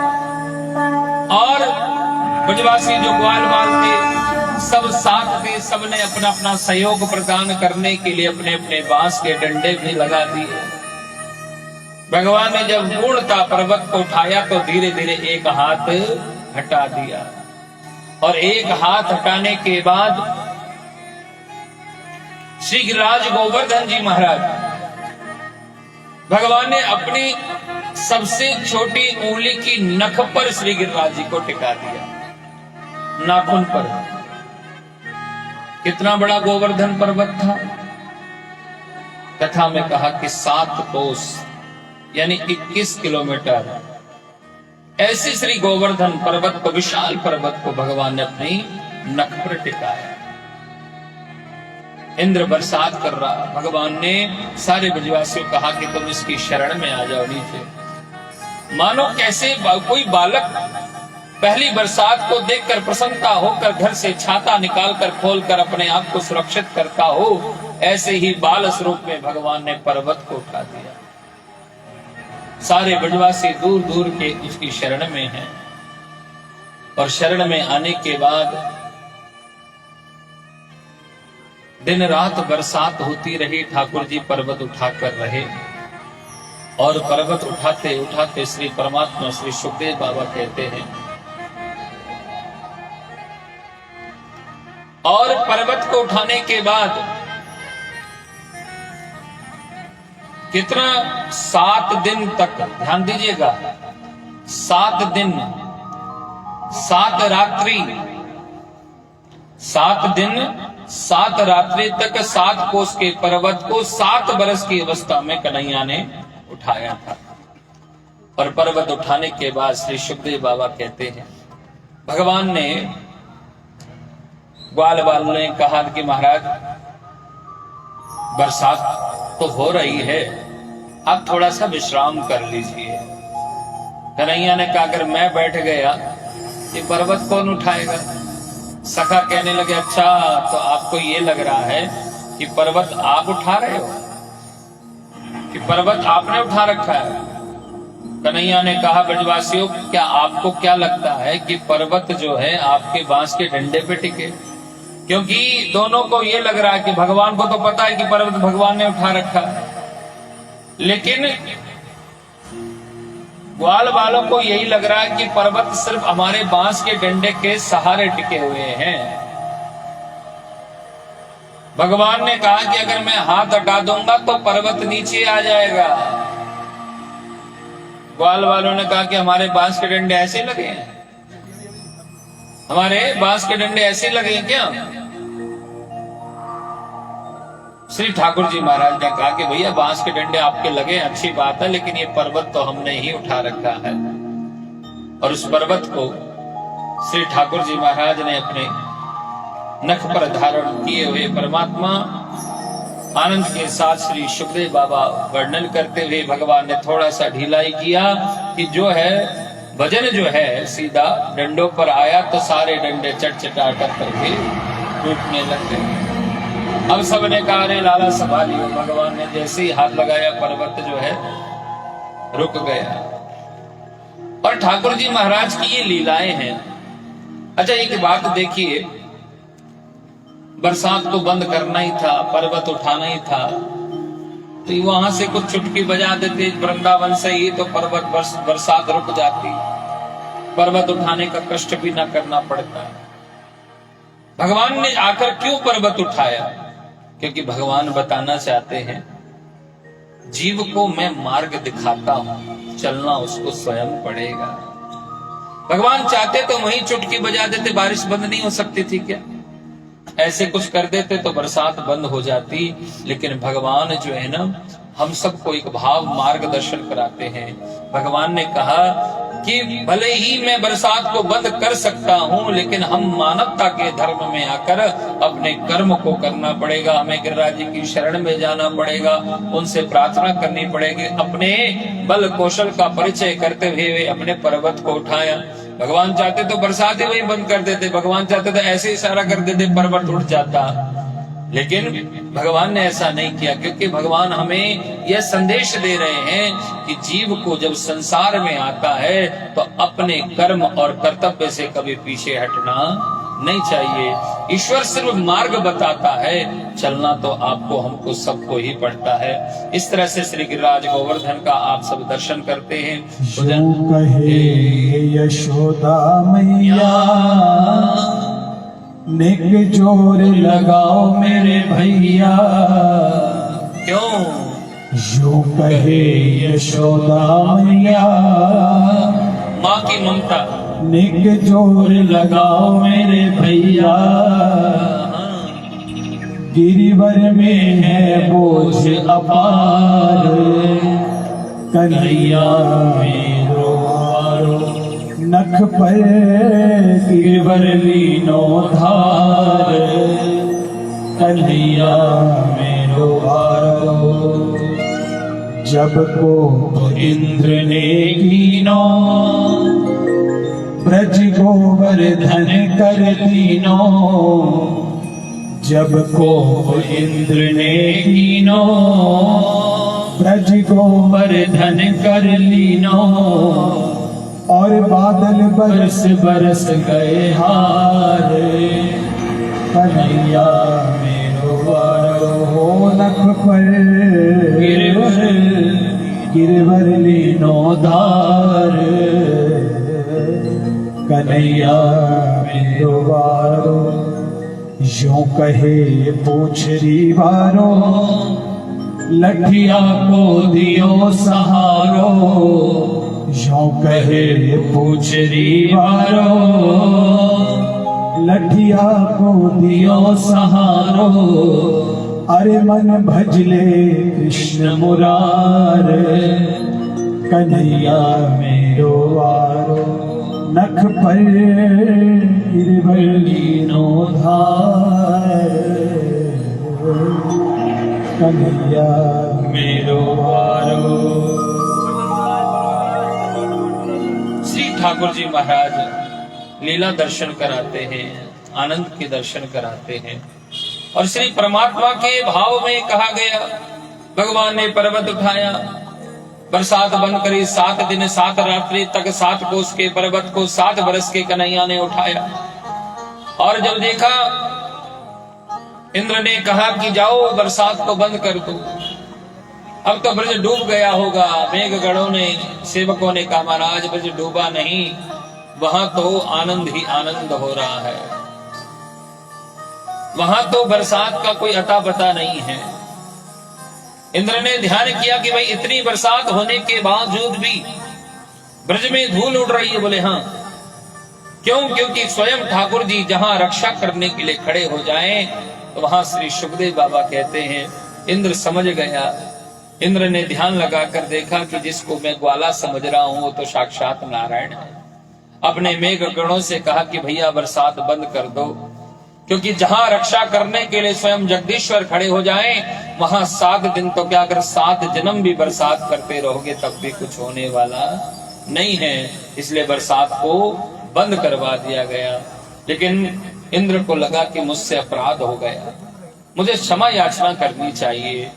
और ब्रजवासी जो ग्वाल बाल थे सब साथ थे, सबने अपना अपना सहयोग प्रदान करने के लिए अपने अपने बांस के डंडे भी लगा दिए। भगवान ने जब पूर्णतः पर्वत को उठाया तो धीरे धीरे एक हाथ हटा दिया, और एक हाथ हटाने के बाद श्री गिरिराज गोवर्धन जी महाराज भगवान ने अपनी सबसे छोटी उंगली की नख पर श्री गिरिराज जी को टिका दिया, नाखून पर। कितना बड़ा गोवर्धन पर्वत था। कथा में कहा कि 7 कोस यानी 21 किलोमीटर ऐसे श्री गोवर्धन पर्वत को, विशाल पर्वत को भगवान ने अपनी नख पर टिकाया। इंद्र बरसात कर रहा, भगवान ने सारे ब्रजवासियों को कहा कि तुम इसकी शरण में आ जाओ नीचे। मानो कैसे कोई बालक पहली बरसात को देखकर प्रसन्नता होकर घर से छाता निकालकर खोलकर अपने आप को सुरक्षित करता हो, ऐसे ही बाल स्वरूप में भगवान ने पर्वत को उठा दिया। सारे ब्रजवासी दूर दूर के उसकी शरण में हैं, और शरण में आने के बाद दिन रात बरसात होती रही। ठाकुर जी पर्वत उठाकर रहे, और पर्वत उठाते उठाते श्री परमात्मा श्री सुखदेव बाबा कहते हैं, और पर्वत को उठाने के बाद कितना 7 दिन तक, ध्यान दीजिएगा, 7 दिन 7 रात्रि 7 दिन 7 रात्रि तक 7 कोस के पर्वत को 7 बरस की अवस्था में कन्हैया ने उठाया था। और पर्वत उठाने के बाद श्री सुखदेव बाबा कहते हैं भगवान ने, ग्वाल बाल ने कहा कि महाराज बरसात तो हो रही है, आप थोड़ा सा विश्राम कर लीजिए। कन्हैया ने कहा अगर मैं बैठ गया ये पर्वत कौन उठाएगा। सखा कहने लगे अच्छा तो आपको ये लग रहा है कि पर्वत आप उठा रहे हो, कि पर्वत आपने उठा रखा है। कन्हैया ने कहा ब्रजवासियों क्या आपको क्या लगता है कि पर्वत जो है आपके बांस के डंडे पे टिके, क्योंकि दोनों को ये लग रहा है कि भगवान को तो पता है कि पर्वत भगवान ने उठा रखा है, लेकिन ग्वाल वालों को यही लग रहा है कि पर्वत सिर्फ हमारे बांस के डंडे के सहारे टिके हुए हैं। भगवान ने कहा कि अगर मैं हाथ हटा दूंगा तो पर्वत नीचे आ जाएगा। ग्वाल वालों ने कहा कि हमारे बांस के डंडे ऐसे लगे हैं, हमारे बांस के डंडे ऐसे लगे हैं क्या? श्री ठाकुर जी महाराज ने कहा कि भैया बांस के डंडे आपके लगे अच्छी बात है, लेकिन ये पर्वत तो हमने ही उठा रखा है। और उस पर्वत को श्री ठाकुर जी महाराज ने अपने नख पर धारण किए हुए परमात्मा आनंद के साथ श्री सुखदेव बाबा वर्णन करते हुए भगवान ने थोड़ा सा ढिलाई किया कि जो है वजन जो है सीधा डंडों पर आया तो सारे डंडे चटचटा करके टूटने लग गए। अब सबने कहा अरे लाला संभालियो। भगवान ने जैसे ही हाथ लगाया पर्वत जो है रुक गया। और ठाकुर जी महाराज की ये लीलाएं हैं। अच्छा एक बात देखिए, बरसात को बंद करना ही था, पर्वत उठाना ही था, तो वहां से कुछ चुटकी बजा देते वृंदावन से ही तो पर्वत बरसात रुक जाती, पर्वत उठाने का कष्ट भी ना करना पड़ता। भगवान ने आकर क्यों पर्वत उठाया? क्योंकि भगवान बताना चाहते हैं जीव को मैं मार्ग दिखाता हूं, चलना उसको स्वयं पड़ेगा। भगवान चाहते तो वहीं चुटकी बजा देते, बारिश बंद नहीं हो सकती थी क्या? ऐसे कुछ कर देते तो बरसात बंद हो जाती। लेकिन भगवान जो है ना हम सबको एक भाव मार्गदर्शन कराते हैं। भगवान ने कहा कि भले ही मैं बरसात को बंद कर सकता हूं, लेकिन हम मानवता के धर्म में आकर अपने कर्म को करना पड़ेगा। हमें गिरिराज जी की शरण में जाना पड़ेगा, उनसे प्रार्थना करनी पड़ेगी। अपने बल कौशल का परिचय करते हुए अपने पर्वत को उठाया। भगवान चाहते तो बरसात ही वही बंद कर देते, भगवान चाहते तो ऐसे इशारा कर देते पर्वत उठ जाता। लेकिन भगवान ने ऐसा नहीं किया, क्योंकि भगवान हमें यह संदेश दे रहे हैं कि जीव को जब संसार में आता है तो अपने कर्म और कर्तव्य से कभी पीछे हटना नहीं चाहिए। ईश्वर सिर्फ मार्ग बताता है, चलना तो आपको हमको सबको ही पड़ता है। इस तरह से श्री गिरिराज गोवर्धन का आप सब दर्शन करते हैं। यूं कहे यशोदा मैया निक जोर लगाओ मेरे भैया। क्यों? यूं कहे यशोदा मैया माँ की ममता, निक जोर लगाओ मेरे भैया। गिरिवर में है बोझ अपार, कन्हैया मेरो आरो नख पर गिरवर लीनो धार। कन्हैया मेरो आरो जब को इंद्र ने कीनो, ब्रज गोवर्धन कर दीनो। जब को इंद्र ने कीनो, ब्रज गोवर्धन कर लीनो। और बादल बरस बरस गए हार। कन्हैया मेरो वारो नख पर गिरवर लीनो धार। कन्हैया मेरो वारो यूं कहे पूछरी वारो, लठिया को दियो सहारो। यूं कहे पूछरी वारो, लठिया को दियो सहारो। अरे मन भजले कृष्ण मुरार। कन्हैया मेरो वारो नख पर गिरवर लीनो धार। कन्हैया मेरो वारो। श्री ठाकुर जी महाराज लीला दर्शन कराते हैं, आनंद के दर्शन कराते हैं। और श्री परमात्मा के भाव में कहा गया, भगवान ने पर्वत उठाया, बरसात बंद करी, 7 दिन 7 रात्रि तक 7 कोस के पर्वत को 7 बरस के कन्हैया ने उठाया। और जब देखा, इंद्र ने कहा कि जाओ बरसात को बंद कर दो। अब तो ब्रज डूब गया होगा। मेघगणों ने, सेवकों ने कहा महाराज ब्रज डूबा नहीं, वहां तो आनंद ही आनंद हो रहा है, वहां तो बरसात का कोई अता पता नहीं है। इंद्र ने ध्यान किया कि भाई इतनी बरसात होने के बावजूद भी ब्रज में धूल उड़ रही है। बोले हाँ, क्यों? क्योंकि स्वयं ठाकुर जी जहां रक्षा करने के लिए खड़े हो जाएं तो वहां श्री सुखदेव बाबा कहते हैं इंद्र समझ गया। इंद्र ने ध्यान लगाकर देखा कि जिसको मैं ग्वाला समझ रहा हूं वो तो साक्षात नारायण है। अपने मेघ गणों से कहा कि भैया बरसात बंद कर दो, क्योंकि जहां रक्षा करने के लिए स्वयं जगदीश्वर खड़े हो जाएं वहां 7 दिन तो क्या, अगर 7 जन्म भी बरसात करते रहोगे तब भी कुछ होने वाला नहीं है। इसलिए बरसात को बंद करवा दिया गया। लेकिन इंद्र को लगा कि मुझसे अपराध हो गया, मुझे क्षमा याचना करनी चाहिए।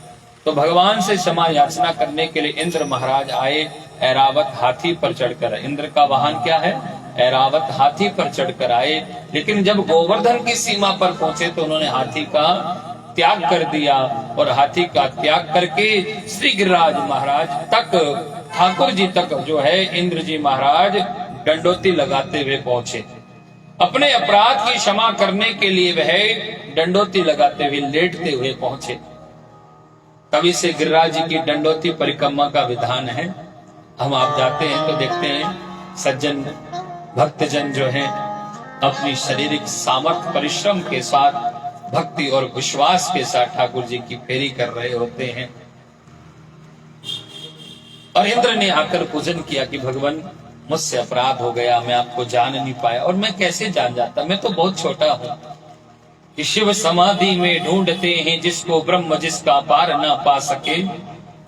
तो भगवान से क्षमा याचना करने के लिए इंद्र महाराज आए ऐरावत हाथी पर चढ़कर। इंद्र का वाहन क्या है? ऐरावत हाथी पर चढ़कर आए। लेकिन जब गोवर्धन की सीमा पर पहुंचे तो उन्होंने हाथी का त्याग कर दिया और हाथी का त्याग करके श्री गिरिराज महाराज तक, ठाकुर जी तक जो है इंद्र जी महाराज दंडोती लगाते हुए पहुंचे। अपने अपराध की क्षमा करने के लिए वह दंडोती लगाते हुए, लेटते हुए पहुंचे। कभी से गिरिराज जी की दंडोती परिक्रमा का विधान है। हम आप जाते हैं तो देखते हैं सज्जन भक्तजन जो हैं अपनी शारीरिक सामर्थ्य परिश्रम के साथ, भक्ति और विश्वास के साथ ठाकुर जी की फेरी कर रहे होते हैं। और इंद्र ने आकर पूजन किया कि भगवान मुझसे अपराध हो गया, मैं आपको जान नहीं पाया। और मैं कैसे जान जाता, मैं तो बहुत छोटा हूं। कि शिव समाधि में ढूंढते हैं जिसको ब्रह्म जिसका पार ना पा सके।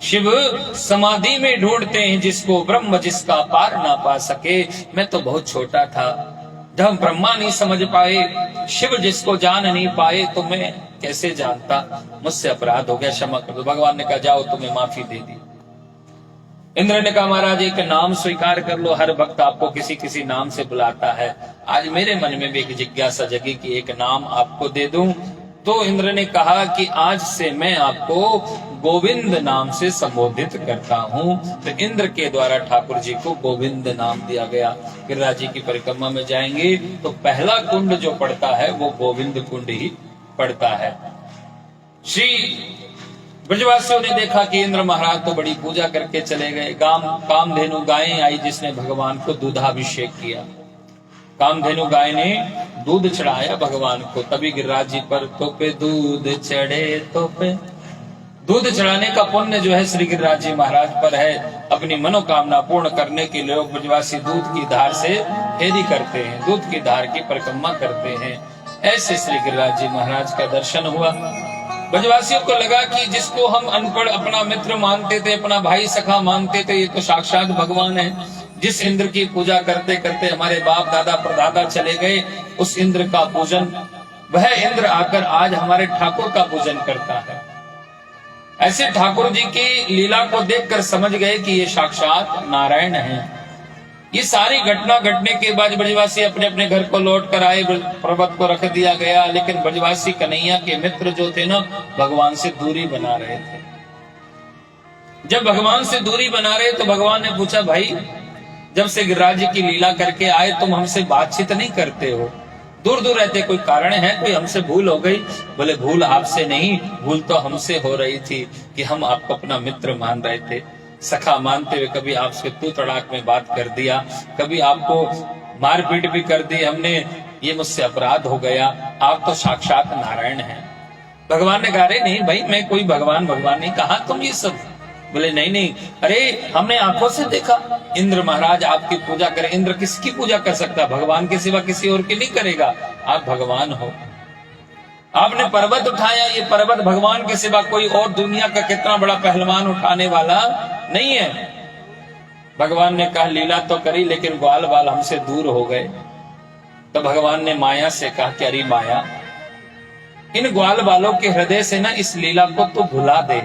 शिव समाधि में ढूंढते हैं जिसको ब्रह्म जिसका पार ना पा सके। मैं तो बहुत छोटा था, जब ब्रह्मा नहीं समझ पाए, शिव जिसको जान नहीं पाए, तो मैं कैसे जानता। मुझसे अपराध हो गया, क्षमा कर दो। भगवान ने कहा जाओ, तुम्हें माफी दे दी। इंद्र ने कहा महाराज एक नाम स्वीकार कर लो, हर भक्त आपको किसी किसी नाम से बुलाता है। आज मेरे मन में भी एक जिज्ञासा जगी कि एक नाम आपको दे दूं। तो इंद्र ने कहा कि आज से मैं आपको गोविंद नाम से संबोधित करता हूं। तो इंद्र के द्वारा ठाकुर जी को गोविंद नाम दिया गया। गिरिराज जी की परिक्रमा में जाएंगे तो पहला कुंड जो पड़ता है वो गोविंद कुंड ही पड़ता है। श्री ब्रजवासियों ने देखा कि इंद्र महाराज तो बड़ी पूजा करके चले गए। कामधेनु गाय आई जिसने भगवान को दूधाभिषेक किया। कामधेनु गाय ने दूध चढ़ाया भगवान को। तभी गिरिराज जी पर तोपे दूध चढ़े तोपे, दूध चढ़ाने का पुण्य जो है श्री गिरिराज जी महाराज पर है। अपनी मनोकामना पूर्ण करने के लिए ब्रजवासी दूध की धार से फेरी करते हैं, दूध की धार की परिक्रमा करते हैं। ऐसे श्री गिरिराज जी महाराज का दर्शन हुआ। ब्रजवासियों को लगा कि जिसको हम अनपढ़ अपना मित्र मानते थे, अपना भाई सखा मानते थे, ये तो साक्षात भगवान है। जिस इंद्र की पूजा करते करते हमारे बाप दादा परदादा चले गए, उस इंद्र का पूजन, वह इंद्र आकर आज हमारे ठाकुर का पूजन करता है। ऐसे ठाकुर जी की लीला को देखकर समझ गए कि ये साक्षात नारायण हैं। ये सारी घटना घटने के बाद ब्रजवासी अपने अपने घर को लौट कर आए। पर्वत को रख दिया गया, लेकिन ब्रजवासी कन्हैया के मित्र जो थे ना, भगवान से दूरी बना रहे थे। जब भगवान से दूरी बना रहे तो भगवान ने पूछा, भाई जब से गिरिराज जी की लीला करके आए तुम हमसे बातचीत नहीं करते हो, दूर दूर रहते, कोई कारण है? कोई हमसे भूल हो गई? बोले भूल आपसे नहीं, भूल तो हमसे हो रही थी कि हम आपको अपना मित्र मान रहे थे, सखा मानते हुए कभी आपसे तू तड़ाक में बात कर दिया, कभी आपको मारपीट भी कर दी हमने, ये मुझसे अपराध हो गया। आप तो साक्षात नारायण हैं। भगवान ने कहा अरे नहीं भाई, मैं कोई भगवान नहीं कहा तुम ये सब। बोले नहीं नहीं, अरे हमने आंखों से देखा इंद्र महाराज आपकी पूजा करें। इंद्र किसकी पूजा कर सकता है? भगवान के सिवा किसी और की नहीं करेगा। आप भगवान हो, आपने पर्वत उठाया, ये पर्वत भगवान के सिवा कोई और दुनिया का कितना बड़ा पहलवान उठाने वाला नहीं है। भगवान ने कहा लीला तो करी, लेकिन ग्वाल बाल हमसे दूर हो गए। तो भगवान ने माया से कहा कि अरे माया, इन ग्वाल बालों के हृदय से ना इस लीला को तो भुला दे,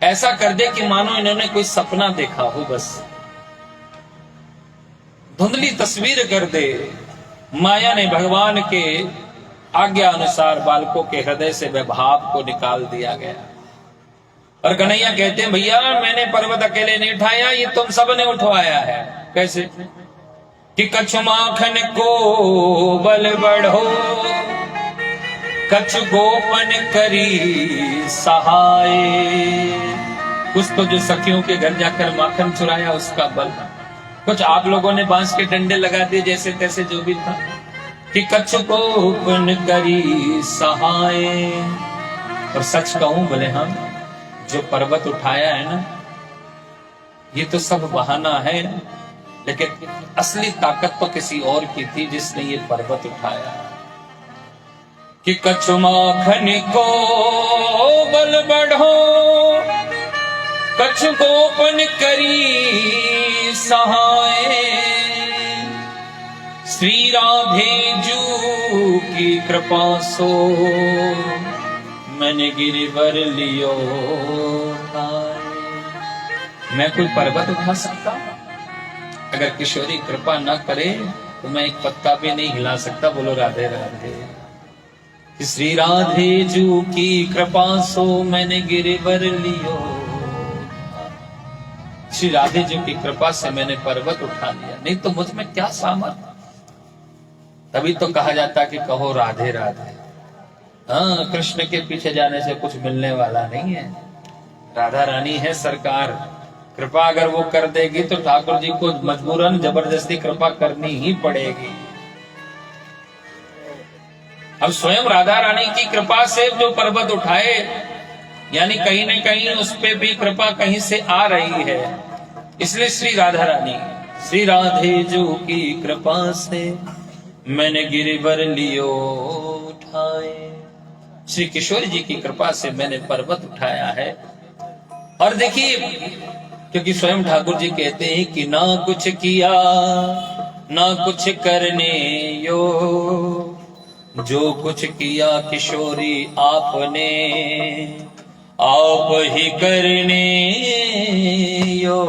ऐसा कर दे कि मानो इन्होंने कोई सपना देखा हो, बस धुंधली तस्वीर कर दे। माया ने भगवान के आज्ञा अनुसार बालकों के हृदय से वह भाव को निकाल दिया गया। और कन्हैया कहते हैं भैया मैंने पर्वत अकेले नहीं उठाया, ये तुम सब ने उठवाया है। कैसे? कि कछु माखन को बल बढ़ो, कछु गोपन करी सहाय। कुछ तो जो सखियों के घर जाकर माखन चुराया उसका बल, कुछ आप लोगों ने बांस के डंडे लगा दिए जैसे तैसे जो भी था। कि कछु गोपन करी सहाय। और सच कहूं बोले हम जो पर्वत उठाया है ना, ये तो सब बहाना है, लेकिन असली ताकत तो किसी और की थी जिसने ये पर्वत उठाया। कि कछु माखन को बल बढ़ो, कछु गोपन करी सहाय। श्री राधे जू की कृपा सो, मैंने गिरिवर लियो ताय। मैं कोई पर्वत उठा सकता? अगर किशोरी कृपा न करे तो मैं एक पत्ता भी नहीं हिला सकता। बोलो राधे राधे। श्री राधे जू की कृपा सो, मैंने गिरिवर लियो। श्री राधे जू की कृपा से मैंने पर्वत उठा लिया, नहीं तो मुझ में क्या सामर्थ्य। तभी तो कहा जाता कि कहो राधे राधे। हाँ, कृष्ण के पीछे जाने से कुछ मिलने वाला नहीं है। राधा रानी है सरकार, कृपा अगर वो कर देगी तो ठाकुर जी को मजबूरन जबरदस्ती कृपा करनी ही पड़ेगी। अब स्वयं राधा रानी की कृपा से जो पर्वत उठाए, यानी कहीं न कहीं उस पे भी कृपा कहीं से आ रही है। इसलिए श्री राधा रानी, श्री राधे जो की कृपा से मैंने गिरिवर लियो उठाए। श्री किशोर जी की कृपा से मैंने पर्वत उठाया है। और देखिए, क्योंकि स्वयं ठाकुर जी कहते हैं कि ना कुछ किया ना कुछ करने यो, जो कुछ किया किशोरी आपने आप ही करने यो।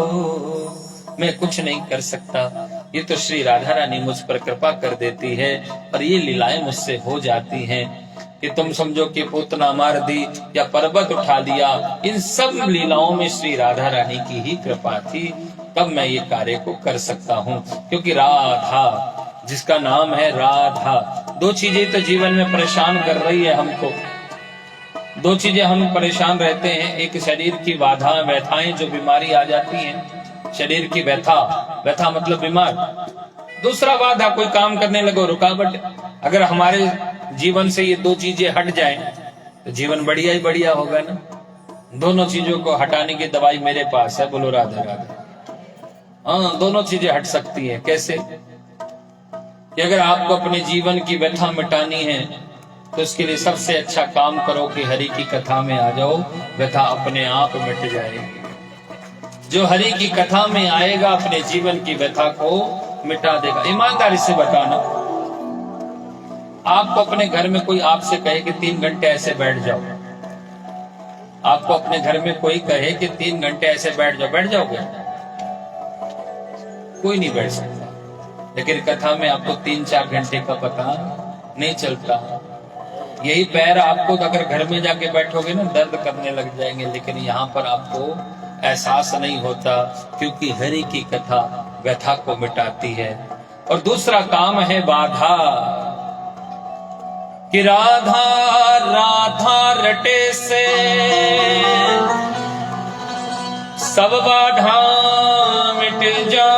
मैं कुछ नहीं कर सकता, ये तो श्री राधा रानी मुझ पर कृपा कर देती है और ये लीलाएं मुझसे हो जाती हैं। कि तुम समझो कि पूतना मार दी या पर्वत उठा लिया, इन सब लीलाओं में श्री राधा रानी की ही कृपा थी, तब मैं ये कार्य को कर सकता हूँ। क्योंकि राधा, जिसका नाम है राधा, दो चीजें तो जीवन में परेशान कर रही है हमको। दो चीजें हम परेशान रहते हैं, एक शरीर की बाधा व्यथाएं जो बीमारी आ जाती हैं, शरीर की व्यथा, व्यथा मतलब बीमार। दूसरा बाधा कोई काम करने लगो रुकावट। अगर हमारे जीवन से ये दो चीजें हट जाएं तो जीवन बढ़िया ही बढ़िया होगा ना। दोनों चीजों को हटाने की दवाई मेरे पास है। बोलो राधे राधे। हाँ, दोनों चीजें हट सकती हैं। कैसे? कि अगर आपको अपने जीवन की व्यथा मिटानी है तो इसके लिए सबसे अच्छा काम करो कि हरि की कथा में आ जाओ, व्यथा अपने आप मिट जाएगी। जो हरि की कथा में आएगा अपने जीवन की व्यथा को मिटा देगा। ईमानदारी से बताना, आपको अपने घर में कोई आपसे कहे कि 3 घंटे ऐसे बैठ जाओ, आपको अपने घर में कोई कहे कि 3 घंटे ऐसे बैठ जाओ, बैठ जाओगे? कोई नहीं बैठ सकता। लेकिन कथा में आपको 3-4 घंटे का पता नहीं चलता। यही पैर आपको अगर घर में जाके बैठोगे ना, दर्द करने लग जाएंगे, लेकिन यहाँ पर आपको एहसास नहीं होता, क्योंकि हरि की कथा व्यथा को मिटाती है। और दूसरा काम है बाधा, कि राधा राधा रटे से सब बाधा मिट जा,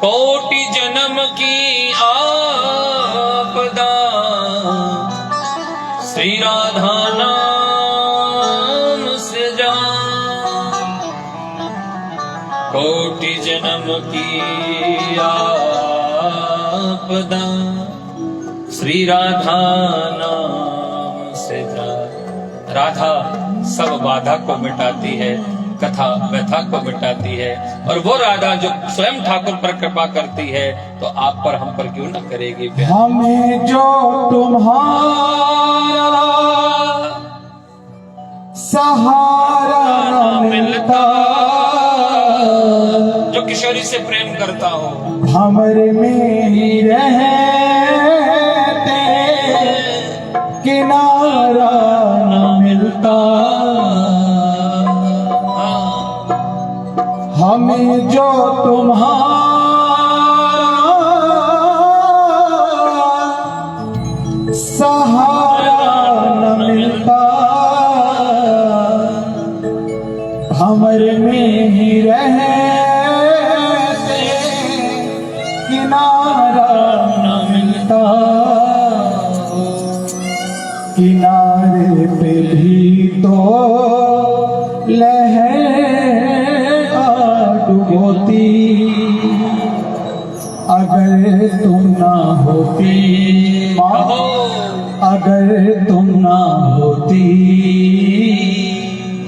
कोटि जन्म की आपदा श्री राधा नाम से जा, कोटि जन्म की आपदा श्री राधा नाम से जा। राधा सब बाधा को मिटाती है, कथा व्यथा को मिटाती है। और वो राधा जो स्वयं ठाकुर पर कृपा करती है, तो आप पर हम पर क्यों ना करेगी प्यार। हमें जो तुम्हारा सहारा न मिलता, जो किशोरी से प्रेम करता हो, हमरे में ही रहते किनारा न मिलता। जो तुम्हारा सहारा न मिलता, भंवर में ही रहते किनारा न मिलता। किनारे पे भी तो लहर डुबोती, अगर तुम ना होती माँ, अगर तुम ना होती,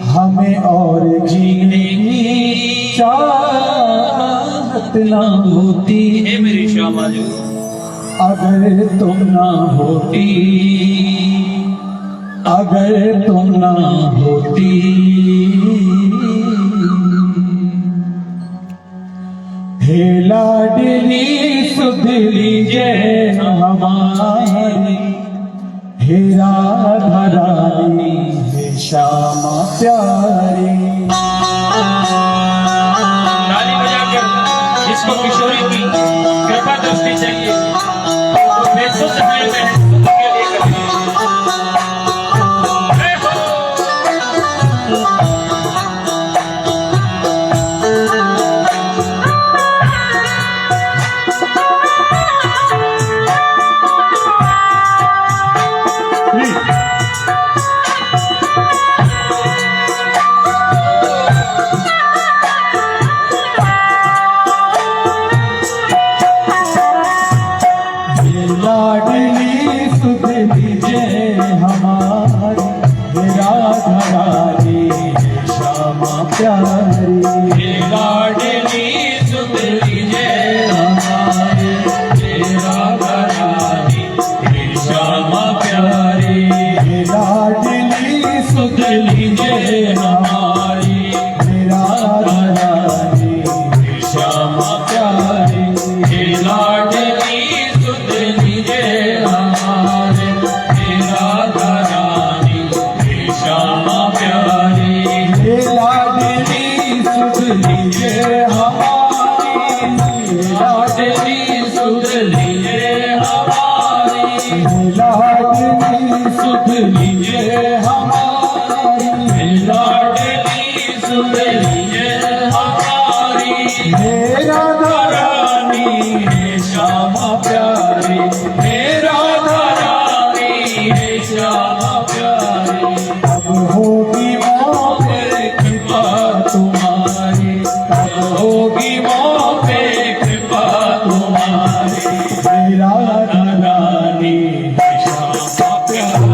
हमें और जीने की चाहत ना होती। हे मेरी श्यामा जी, अगर तुम ना होती, अगर तुम ना होती, हे लाडली सुध लीजिए हमारी, हे राधा रानी, हे श्यामा प्यारी। ताली बजाकर जिसको किशोरी की कृपा दृष्टि चाहिए वो बेसुध है महसूद के लिए करिए। जय हो। लाडली सुध लीजिए हमारी, हे राधा रानी, हे श्यामा प्यारी। हे लाडली सुध लीजिए हमारी, हे राधा रानी, हे श्यामा प्यारी। हे लाडली सुध लीजिए हमारी, हे राधा रानी, हे श्यामा प्यारी। हे लाडली सुध लीजिए हमारे, हे राधा रानी, हे श्यामा प्यारी। हे लाडली सुध लीजिए हमारी, हे लाडली सुध लीजिए हमारी, हे लाडली सुध लीजिए हमारी, हे लाडली सुध लीजिए हमारी। हे राधा रानी, हे श्यामा प्यारी, हे राधा रानी, हे श्यामा प्यारी। अब होगी मोह पे कृपा तुम्हारी, तब होगी मोह पे कृपा तुम्हारी। हे राधा रानी, हे श्यामा प्यारी,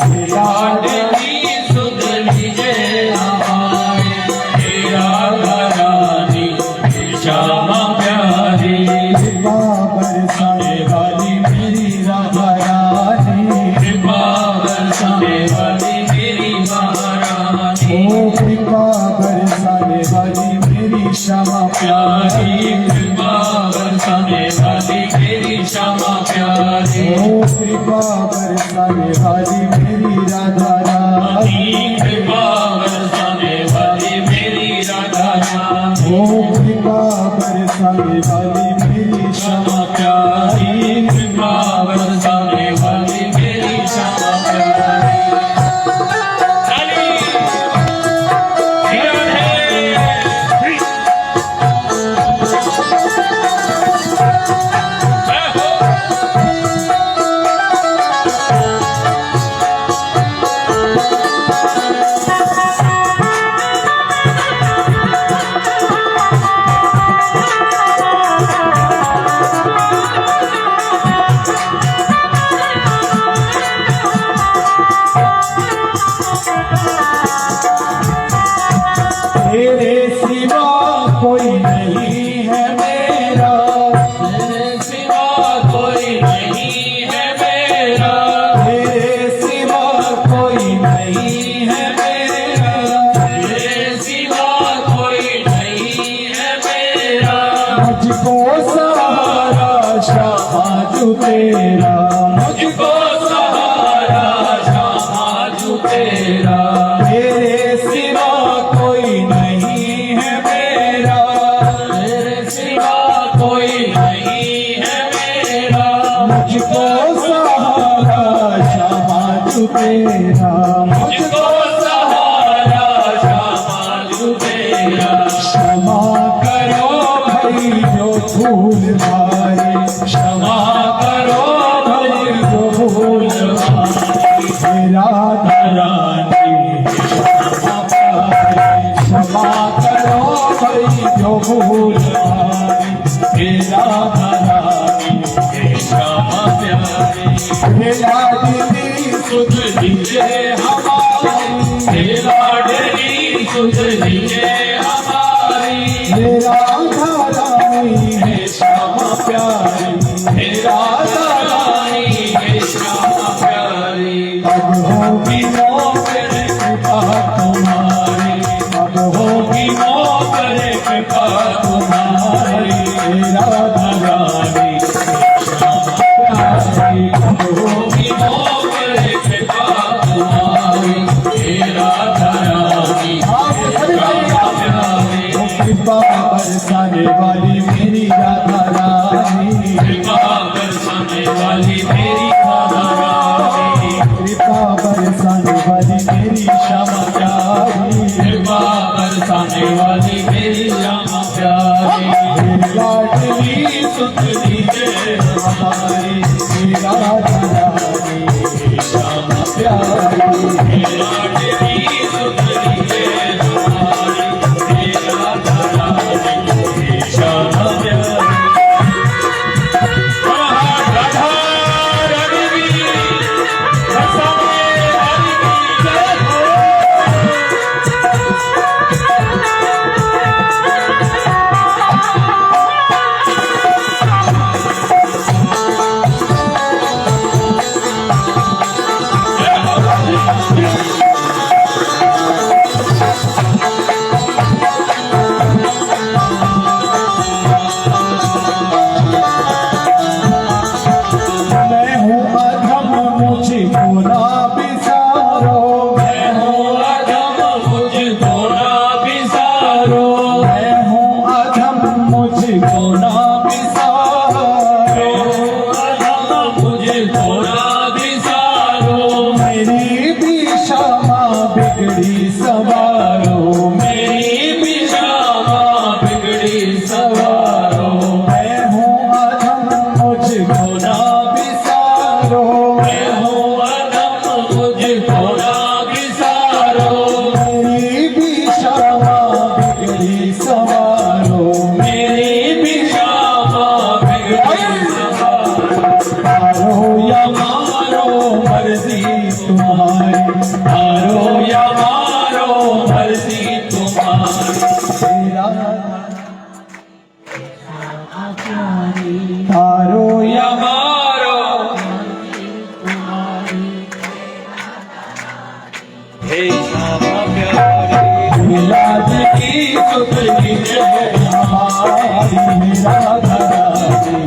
हे लाडली सुध लीजिए हमारी, हे राधा रानी, हे श्यामा प्यारी। कृपा बरसाने वाली मेरी राधा रानी, कृपा बरसाने वाली मेरी महारानी। ओ कृपा बरसाने वाली मेरी श्यामा प्यारी। कृपा बरसाने वाली मेरी श्यामा प्यारी। ओ कृपा बरसाने वाली मेरी राधा रानी, कृपा बरसाने वाली मेरी राधा रानी। ओ कृपा बरसाने वाली मेरी श्यामा प्यारी, कृपा बरसाने वाली मेरी श्यामा प्यारी। ताली, राधे। जय हो। तेरे सिवा कोई नहीं है मेरा, तेरे सिवा कोई नहीं है मेरा। तेरे सिवा कोई नहीं है मेरा। तेरे सिवा कोई नहीं है मेरा। मुझको सहारा श्यामा जो तेरा, मुझको सहारा श्यामा जो तेरा। तेरे सिवा कोई नहीं है मेरा। मुझको सहारा श्यामा तू मेरा। क्षमा करो भाई जो भूल भाई, क्षमा करो भाई जो भूल भाई। राधा रानी क्षमा प्यारी, क्षमा करो भाई जो भूल भाई, राधा रानी क्षमा प्यारी। लाडली सुध लीजिए हमारी, लाडली सुध लीजिए हमारी। राधा रानी श्यामा प्यारी, राधा रानी श्यामा प्यारी। अब होगी मोकर कृपा तुम्हारी, अब होगी मोकर कृपा तुम्हारी। राधा रानी प्यारी, अब होगी मोकर कृपा तुम्हारी। राधा रानी श्यामा प्यारी। कृपा बरसाने वाली मेरी राधा रानी, कृपा बरसाने वाली मेरी राधा रानी। कृपा बरसाने वाली मेरी श्यामा प्यारी, कृपा बरसाने वाली मेरी श्यामा प्यारी। लाडली सुध लीजिए हमारी राधा रानी श्यामा प्यारी। लाडली सुध लीजिए हमारी। राधा रानी श्यामा प्यारी। राधा रानी की बरसाने वाली की जय हो। मैं हूँ अधम मुझको ना बिसारो, मैं हूँ अधम मुझको ना बिसारो। मैं हूँ अधम मुझको ना बिसारो, अधम मुझको ना बिसारो। मेरी भी क्षमा बिगड़ी सवारो, मेरी भी क्षमा बिगड़ी सवारो। मैं हूँ अधम मुझको ना बिसारो, मैं हूँ अधम मुझको ना बिसारो। मेरी भी क्षमा बिगड़ी सवारो, मेरी भी क्षमा बिगड़ी सवारो। हारो या मारो मर्जी तुम्हारी, हारो या मारो मर्जी तुम्हारी। तेरा हारो या या मारो हे श्यामा प्यारी। लाडली सुध लीजिए हमारी राधा रानी,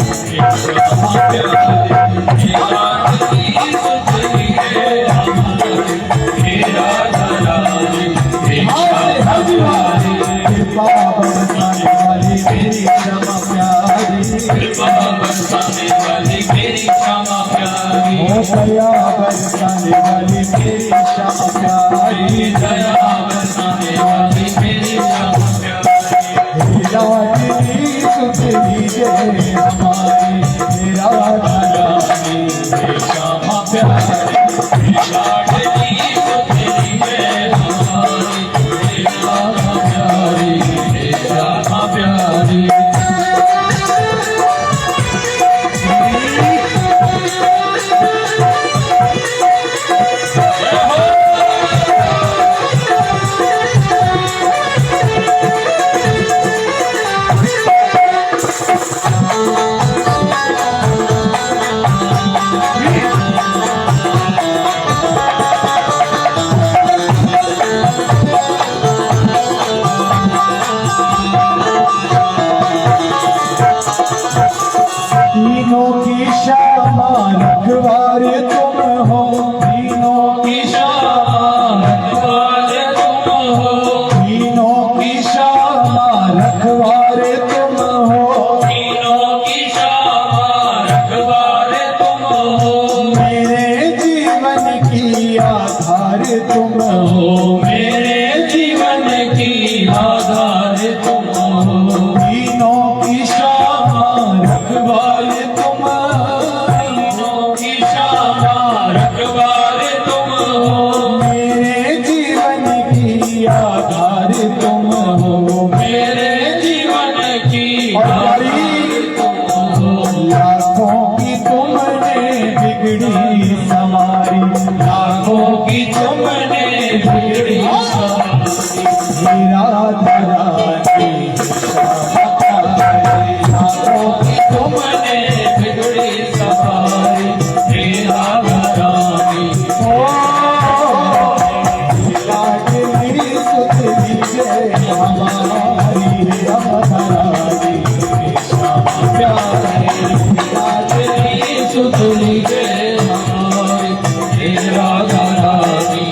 श्यामा प्यारी। लाडली सुध लीजिए हमारी। राधा रानी श्यामा प्यारी। कृपा बरसाने वाली मेरी क्षमा प्यारी, कृपा बरसाने वाली मेरी श्यामा प्यारी। ओ दया बरसाने वाली मेरी क्षमा प्यारी, दया बरसाने वाली मेरी श्यामा प्यारी। लाडली सुध लीजिए हमारी राधा रानी श्यामा प्यारी। लाडली सुध लीजिए हमारी। राधा प्यारी श्यामा प्यारी। जय हो। तुम हो, मेरे जीवन की आधार तुम हो, तीनों की शाम रखवाले तुम, तीनों की शाम रखवाले तुम हो, मेरे जीवन की आधार तुम हो, मेरे जीवन की आधार तुम हो। लाखों की तुमने बिगड़ी सवारी, लाखों की तुमने बिगड़ी सवारी, राधा रानी लाखों की तुमने बिगड़ी सवारी, राधा रानी ओ लाडली सुतली जय हमारी, राधा रानी श्यामा प्यारी, लाडली सुतली जय हमारी, राधा रानी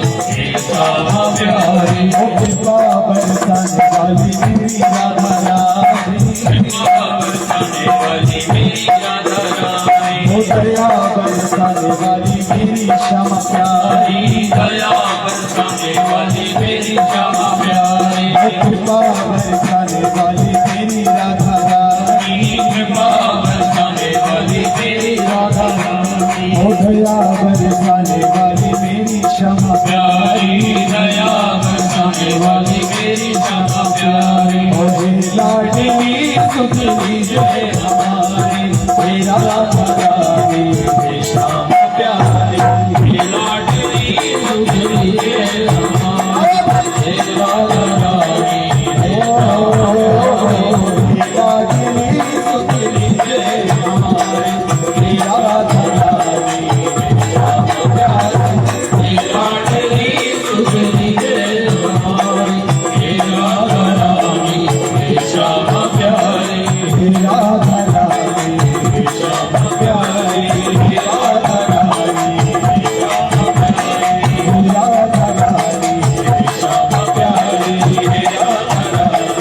श्यामा प्यारी। कृपा बरसाने वाली मेरी राधा रानी, कृपा बरसाने वाली मेरी राधा रानी, दया बरसाने वाली मेरी श्यामा प्यारी, दया बरसाने वाली मेरी श्यामा प्यारी, कृपा बरसाने वाली मेरी राधा रानी, कृपा बरसाने वाली मेरी राधा रानी, दया बरसाने वाली मेरी श्यामा प्यारी, दया बरसाने वाली मेरी श्यामा प्यारी, लाडली सुतली जय हमारी, मेरा राधा रानी श्यामा प्यारी, लाडली सुतली जय हमारी, राधा रानी लाडली सुतली जय हमारी, राधा रानी श्यामा प्यारी, लाडली सुतली जय हमारी, राधा रानी श्यामा प्यारी, राधा रानी श्यामा प्यारी, राधा रानी श्यामा प्यारी, राधा रानी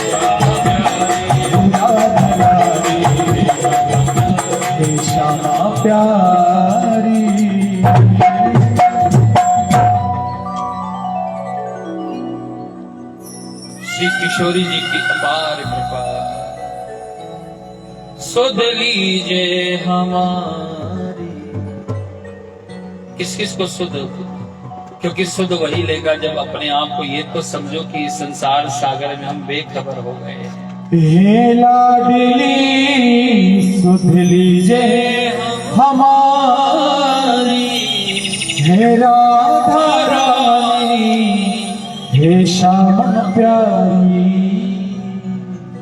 श्यामा प्यारी, राधा रानी श्यामा प्यारी। श्री किशोरी जी की अपार कृपा, सुध लीजिए हमारी। किस किस को सुध? क्योंकि सुध वही लेगा जब अपने आप को ये तो समझो कि इस संसार सागर में हम बेखबर हो गए हैं। हे लाडली सुध लीजिए हमारी, हे राधा रानी हे श्यामा प्यारी,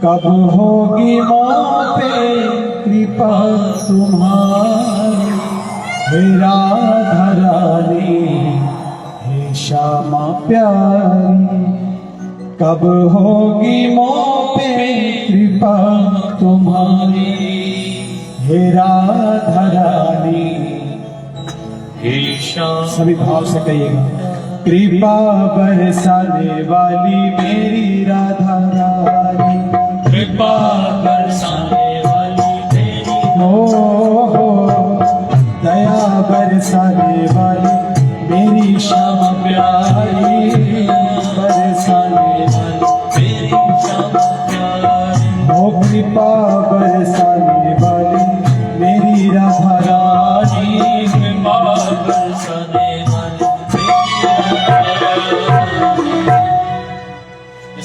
कब होगी माँ पे कृपा तुम्हारी, हे राधा रानी हे श्यामा प्यारी, कब होगी माँ पे कृपा तुम्हारी, हे राधा रानी हे श्यामा। सभी भाव से कहिएगा, कृपा बरसाने वाली मेरी राधा रानी, कृपा बरसाने वाली मेरी हो, दया बरसाने वाली मेरी श्यामा प्यारी, बरसाने वाली मेरी श्यामा प्यारी, हो कृपा बरसाने वाली मेरी राधा रानी, कृपा बरसाने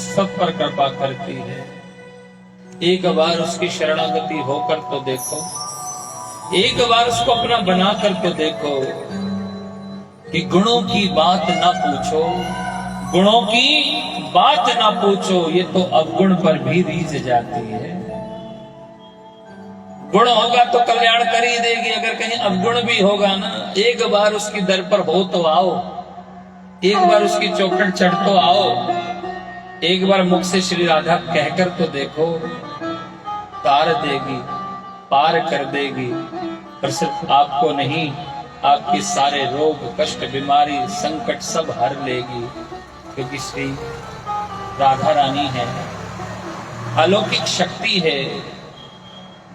सब पर कृपा करती है। एक बार उसकी शरणागति होकर तो देखो, एक बार उसको अपना बना कर तो देखो कि गुणों की बात ना पूछो, गुणों की बात ना पूछो, ये तो अवगुण पर भी रीझ जाती है। गुण होगा तो कल्याण कर ही देगी, अगर कहीं अवगुण भी होगा ना, एक बार उसकी दर पर हो तो आओ, एक बार उसकी चौखट चढ़ तो आओ, एक बार मुख से श्री राधा कहकर तो देखो, तार देगी, पार कर देगी। पर सिर्फ आपको नहीं, आपके सारे रोग कष्ट बीमारी संकट सब हर लेगी, क्योंकि श्री राधा रानी है, अलौकिक शक्ति है,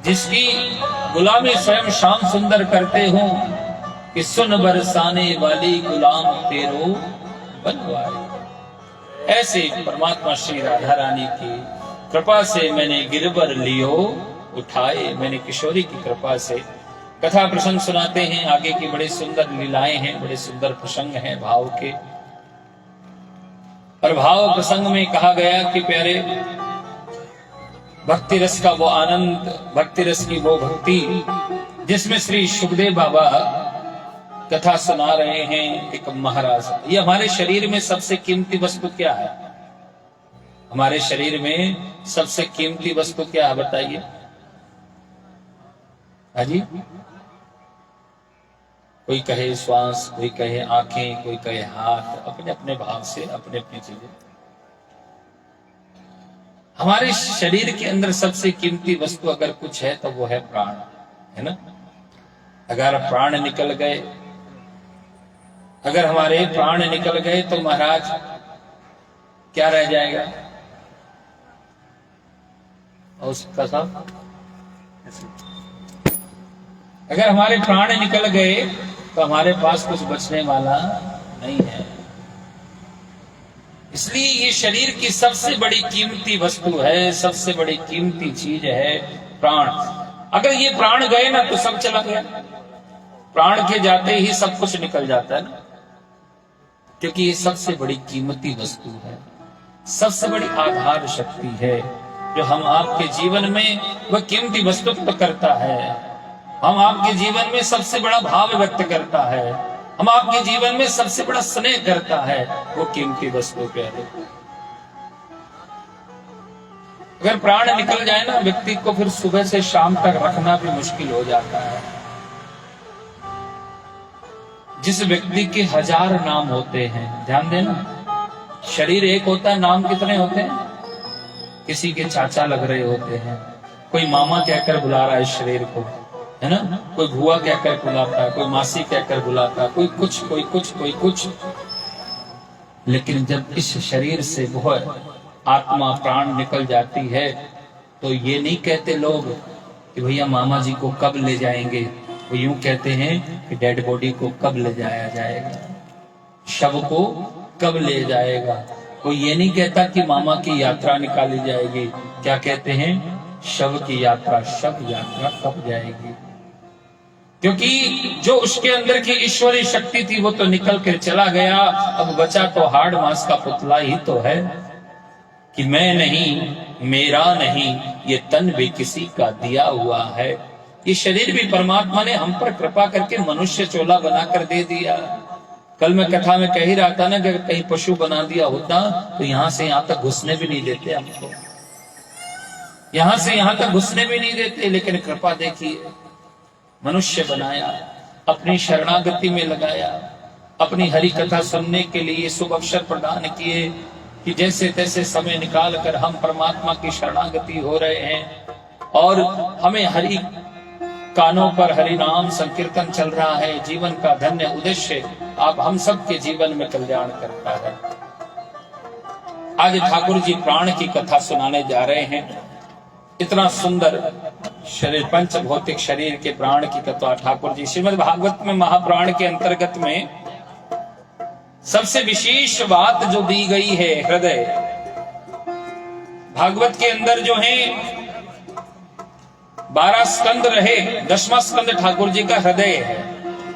जिसकी गुलामी स्वयं श्याम सुंदर करते हो कि सुन बरसाने वाली गुलाम तेरो बनवाए। ऐसे परमात्मा श्री राधा रानी की कृपा से मैंने गिरबर लियो उठाए। मैंने किशोरी की कृपा से कथा प्रसंग सुनाते हैं, आगे की बड़े सुंदर लीलाएं हैं, बड़े सुंदर प्रसंग हैं भाव के। और भाव प्रसंग में कहा गया कि प्यारे भक्ति रस का वो आनंद, भक्ति रस की वो भक्ति जिसमें श्री सुखदेव बाबा कथा सुना रहे हैं। एक महाराज, ये हमारे शरीर में सबसे कीमती वस्तु क्या है? हमारे शरीर में सबसे कीमती वस्तु क्या है बताइए? हाजी, कोई कहे श्वास, कोई कहे आंखें, कोई कहे हाथ, अपने अपने भाव से अपने अपनी चीजें। हमारे शरीर के अंदर सबसे कीमती वस्तु अगर कुछ है तो वो है प्राण, है ना? अगर प्राण निकल गए, अगर हमारे प्राण निकल गए तो महाराज क्या रह जाएगा? और उसका सब, अगर हमारे प्राण निकल गए तो हमारे पास कुछ बचने वाला नहीं है। इसलिए ये शरीर की सबसे बड़ी कीमती वस्तु है, सबसे बड़ी कीमती चीज है प्राण। अगर ये प्राण गए ना तो सब चला गया। प्राण के जाते ही सब कुछ निकल जाता है ना, क्योंकि ये सबसे बड़ी कीमती वस्तु है, सबसे बड़ी आधार शक्ति है जो हम आपके जीवन में वह कीमती वस्तुत्व करता है। हम आपके जीवन में सबसे बड़ा भाव व्यक्त करता है, हम आपके जीवन में सबसे बड़ा स्नेह करता है, वो कीमती वस्तु प्यारे। अगर प्राण निकल जाए ना व्यक्ति को, फिर सुबह से शाम तक रखना भी मुश्किल हो जाता है। जिस व्यक्ति के 1000 नाम होते हैं, ध्यान देना, शरीर एक होता है, नाम कितने होते हैं? किसी के चाचा लग रहे होते हैं, कोई मामा कहकर बुला रहा है शरीर को, है ना? कोई भुआ कहकर बुलाता है, कोई मासी कहकर बुलाता है, कोई कुछ कोई कुछ कोई कुछ। लेकिन जब इस शरीर से वह आत्मा प्राण निकल जाती है तो ये नहीं कहते लोग कि भैया मामा जी को कब ले जाएंगे, वो यूं कहते हैं कि डेड बॉडी को कब ले जाया जाएगा, शव को कब ले जाएगा। कोई ये नहीं कहता कि मामा की यात्रा निकाली जाएगी, क्या कहते हैं? शव की यात्रा, शव यात्रा कब जाएगी? क्योंकि जो उसके अंदर की ईश्वरीय शक्ति थी वो तो निकल कर चला गया, अब बचा तो हाड़ मांस का पुतला ही तो है कि मैं नहीं, मेरा नहीं, ये तन भी किसी का दिया हुआ है। ये शरीर भी परमात्मा ने हम पर कृपा करके मनुष्य चोला बनाकर दे दिया। कल मैं कथा में कह ही रहा था ना कि अगर कहीं पशु बना दिया होता तो यहां से यहां तक घुसने भी नहीं देते हमको, यहां से यहां तक घुसने भी नहीं देते। लेकिन कृपा देखिए, मनुष्य बनाया, अपनी शरणागति में लगाया, अपनी हरि कथा सुनने के लिए शुभ अवसर प्रदान किए कि जैसे तैसे समय निकाल कर हम परमात्मा की शरणागति हो रहे हैं और हमें हरि कानों पर हरि नाम संकीर्तन चल रहा है। जीवन का धन्य उद्देश्य आप हम सबके जीवन में कल्याण करता है। आज ठाकुर जी प्राण की कथा सुनाने जा रहे हैं। इतना सुंदर शरीर, पंच भौतिक शरीर के प्राण की कथा ठाकुर जी श्रीमद् भागवत में महाप्राण के अंतर्गत में सबसे विशेष बात जो दी गई है हृदय। भागवत के अंदर जो है 12 स्कंद रहे, 10वां स्कंद ठाकुर जी का हृदय है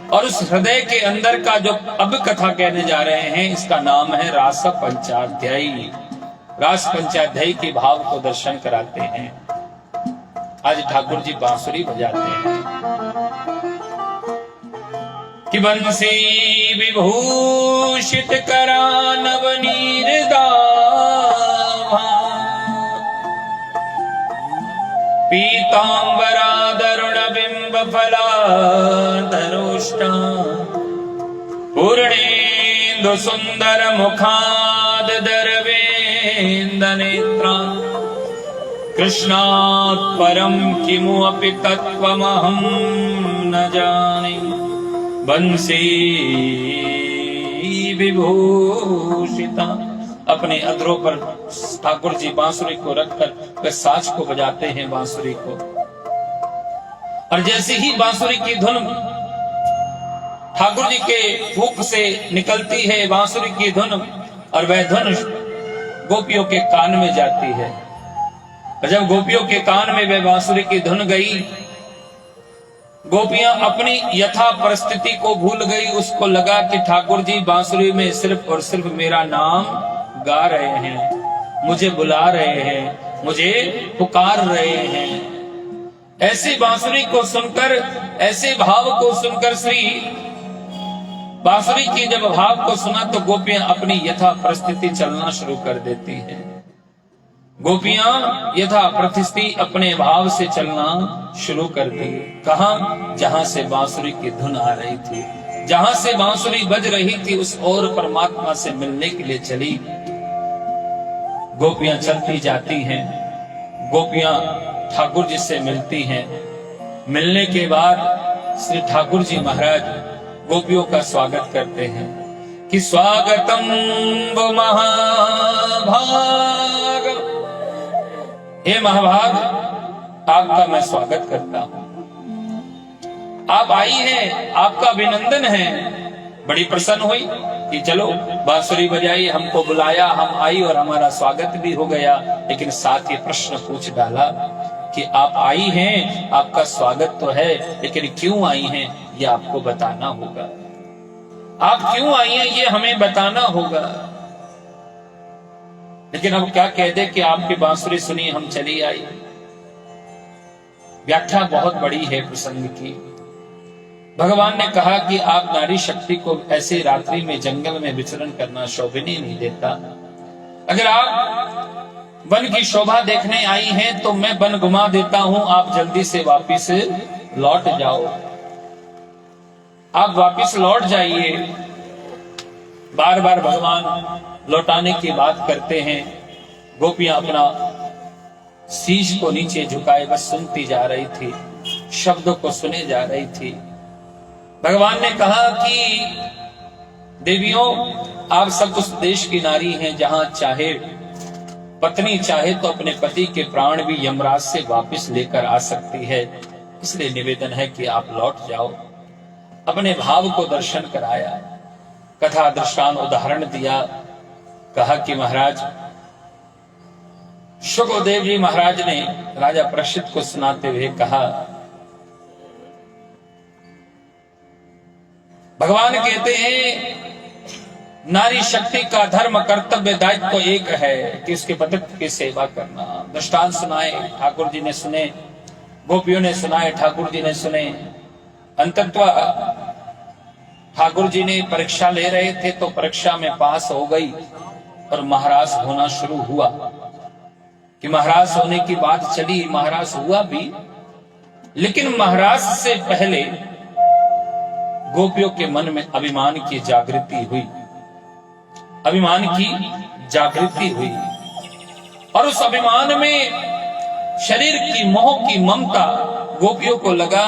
और उस हृदय के अंदर का जो अब कथा कहने जा रहे हैं इसका नाम है रास पंचाध्यायी। रास पंचाध्यायी के भाव को दर्शन कराते हैं। आज ठाकुर जी बांसुरी बजाते हैं कि बंसी विभूषित करा नवनीर दामा, पीतांबरा दरुण बिंब फला धनुष्टा, पूर्णेन्दु सुंदर मुखाद दरवेंद नेत्रा, कृष्णात् परम किमु अपि तत्त्वमहं न जाने, बंसी विभूषिता। अपने अधरों पर ठाकुर जी बांसुरी को रखकर वे साज को बजाते हैं बांसुरी को। और जैसे ही बांसुरी की धुन ठाकुर जी के फूक से निकलती है बांसुरी की धुन और वह धुन गोपियों के कान में जाती है। और जब गोपियों के कान में वह बांसुरी की धुन गई, गोपियां अपनी यथा परिस्थिति को भूल गई। उसको लगा कि ठाकुर जी बांसुरी में सिर्फ और सिर्फ मेरा नाम गा रहे हैं, मुझे बुला रहे हैं, मुझे पुकार रहे हैं। ऐसी बांसुरी को सुनकर, ऐसे भाव को सुनकर, श्री बांसुरी की जब भाव को सुना तो गोपियां अपनी यथा परिस्थिति चलना शुरू कर देती हैं। गोपियां यथा परिस्थिति अपने भाव से चलना शुरू कर दी। कहां? जहां से बांसुरी की धुन आ रही थी, जहां से बांसुरी बज रही थी, उस और परमात्मा से मिलने के लिए चली। गोपियां चलती जाती हैं, गोपियां ठाकुर जी से मिलती हैं। मिलने के बाद श्री ठाकुर जी महाराज गोपियों का स्वागत करते हैं कि स्वागतम वो महाभाग, हे महाभाग, आपका मैं स्वागत करता हूं। आप आई हैं, आपका अभिनंदन है। बड़ी प्रसन्न हुई कि चलो बांसुरी बजाई, हमको बुलाया, हम आई और हमारा स्वागत भी हो गया। लेकिन साथ ही प्रश्न पूछ डाला कि आप आई हैं, आपका स्वागत तो है, लेकिन क्यों आई हैं ये आपको बताना होगा। आप क्यों आई हैं ये हमें बताना होगा। लेकिन अब क्या कह दे कि आपकी बांसुरी सुनी, हम चली आई। व्याख्या बहुत बड़ी है प्रसंग की। भगवान ने कहा कि आप नारी शक्ति को ऐसे रात्रि में जंगल में विचरण करना शोभनीय नहीं देता। अगर आप वन की शोभा देखने आई हैं तो मैं वन घुमा देता हूं, आप जल्दी से वापिस लौट जाओ। आप वापिस लौट जाइए। बार बार भगवान लौटाने की बात करते हैं। गोपियां अपना शीश को नीचे झुकाए बस सुनती जा रही थी, शब्दों को सुने जा रही थी। भगवान ने कहा कि देवियों, आप सब उस देश की नारी हैं जहां चाहे पत्नी चाहे तो अपने पति के प्राण भी यमराज से वापस लेकर आ सकती है। इसलिए निवेदन है कि आप लौट जाओ। अपने भाव को दर्शन कराया, कथा दृष्टांत उदाहरण दिया। कहा कि महाराज, शुकदेव जी महाराज ने राजा परीक्षित को सुनाते हुए कहा, भगवान कहते हैं नारी शक्ति का धर्म कर्तव्य दायित्व तो एक है कि उसके पतित्व की सेवा करना। दृष्टांत सुनाए, ठाकुर जी ने सुने, गोपियों ने सुनाए, ठाकुर जी ने सुने। अंततः ठाकुर जी ने परीक्षा ले रहे थे तो परीक्षा में पास हो गई और महाराज होना शुरू हुआ। कि महाराज होने की बात चली, महाराज हुआ भी, लेकिन महाराज से पहले गोपियों के मन में अभिमान की जागृति हुई, अभिमान की जागृति हुई। और उस अभिमान में शरीर की मोह की ममता, गोपियों को लगा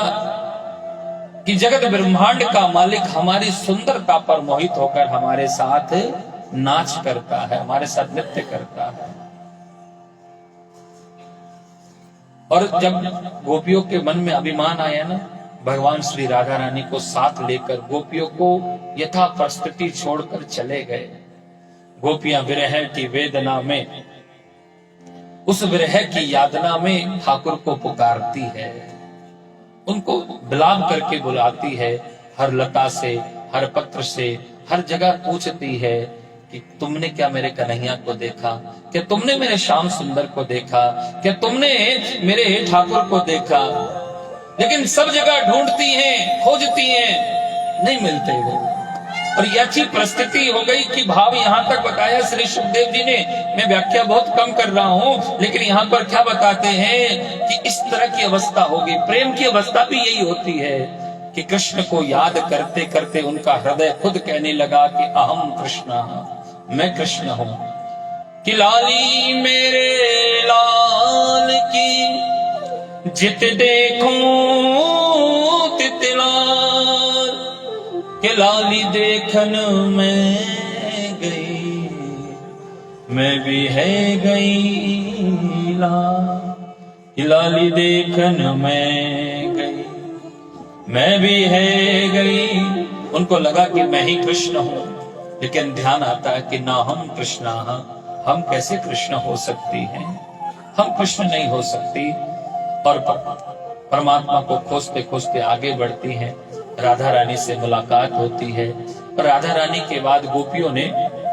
कि जगत ब्रह्मांड का मालिक हमारी सुंदरता पर मोहित होकर हमारे साथ नाच करता है, हमारे साथ नृत्य करता है। और जब गोपियों के मन में अभिमान आया ना, भगवान श्री राधा रानी को साथ लेकर गोपियों को यथा परिस्थिति छोड़कर चले गए। गोपियां विरह की वेदना में, उस विरह की यातना में ठाकुर को पुकारती है, उनको बिलाप करके बुलाती है। हर लता से, हर पत्र से, हर जगह पूछती है कि तुमने क्या मेरे कन्हैया को देखा, क्या तुमने मेरे श्याम सुंदर को देखा, क्या तुमने मेरे ठाकुर को देखा। लेकिन सब जगह ढूंढती हैं, खोजती हैं, नहीं मिलते वो। और ऐसी परिस्थिति हो गई कि भाव यहां तक बताया श्री सुखदेव जी ने। मैं व्याख्या बहुत कम कर रहा हूं, लेकिन यहां पर क्या बताते हैं कि इस तरह की अवस्था होगी। प्रेम की अवस्था भी यही होती है कि कृष्ण को याद करते करते उनका हृदय खुद कहने लगा कि अहम कृष्ण, मैं कृष्ण हूं। कि लाली मेरे लाल की जित देखूं तित लाल, के लाली देखन में गई, मैं भी है गई लाल। लाली देखन में गई, मैं भी है गई उनको लगा कि मैं ही कृष्ण हूं, लेकिन ध्यान आता है कि ना हम कृष्ण, हम कैसे कृष्ण हो सकती हैं, हम कृष्ण नहीं हो सकती। और परमात्मा को खोजते खोजते आगे बढ़ती हैं। राधा रानी से मुलाकात होती है। राधा रानी के बाद गोपियों ने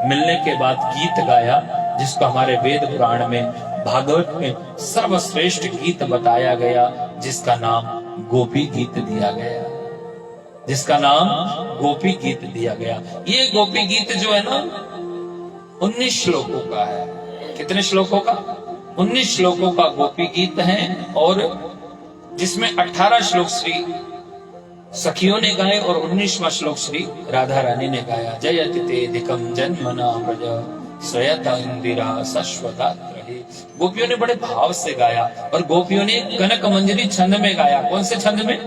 मिलने के बाद गीत गाया, जिसको हमारे वेद पुराण में, भागवत में सर्वश्रेष्ठ गीत बताया गया, जिसका नाम गोपी गीत दिया गया, जिसका नाम गोपी गीत दिया गया। ये गोपी गीत जो है ना 19 श्लोकों का है। कितने श्लोकों का? 19 श्लोकों का गोपी गीत है, और जिसमें 18 श्लोक श्री सखियों ने गाए और 19वां श्लोक श्री राधा रानी ने गाया। जयति तेधिकम जन्मना व्रज स्वयता इंदिरा शाश्वता। गोपियों ने बड़े भाव से गाया, और गोपियों ने कनक मंजरी छंद में गाया। कौन से छंद में?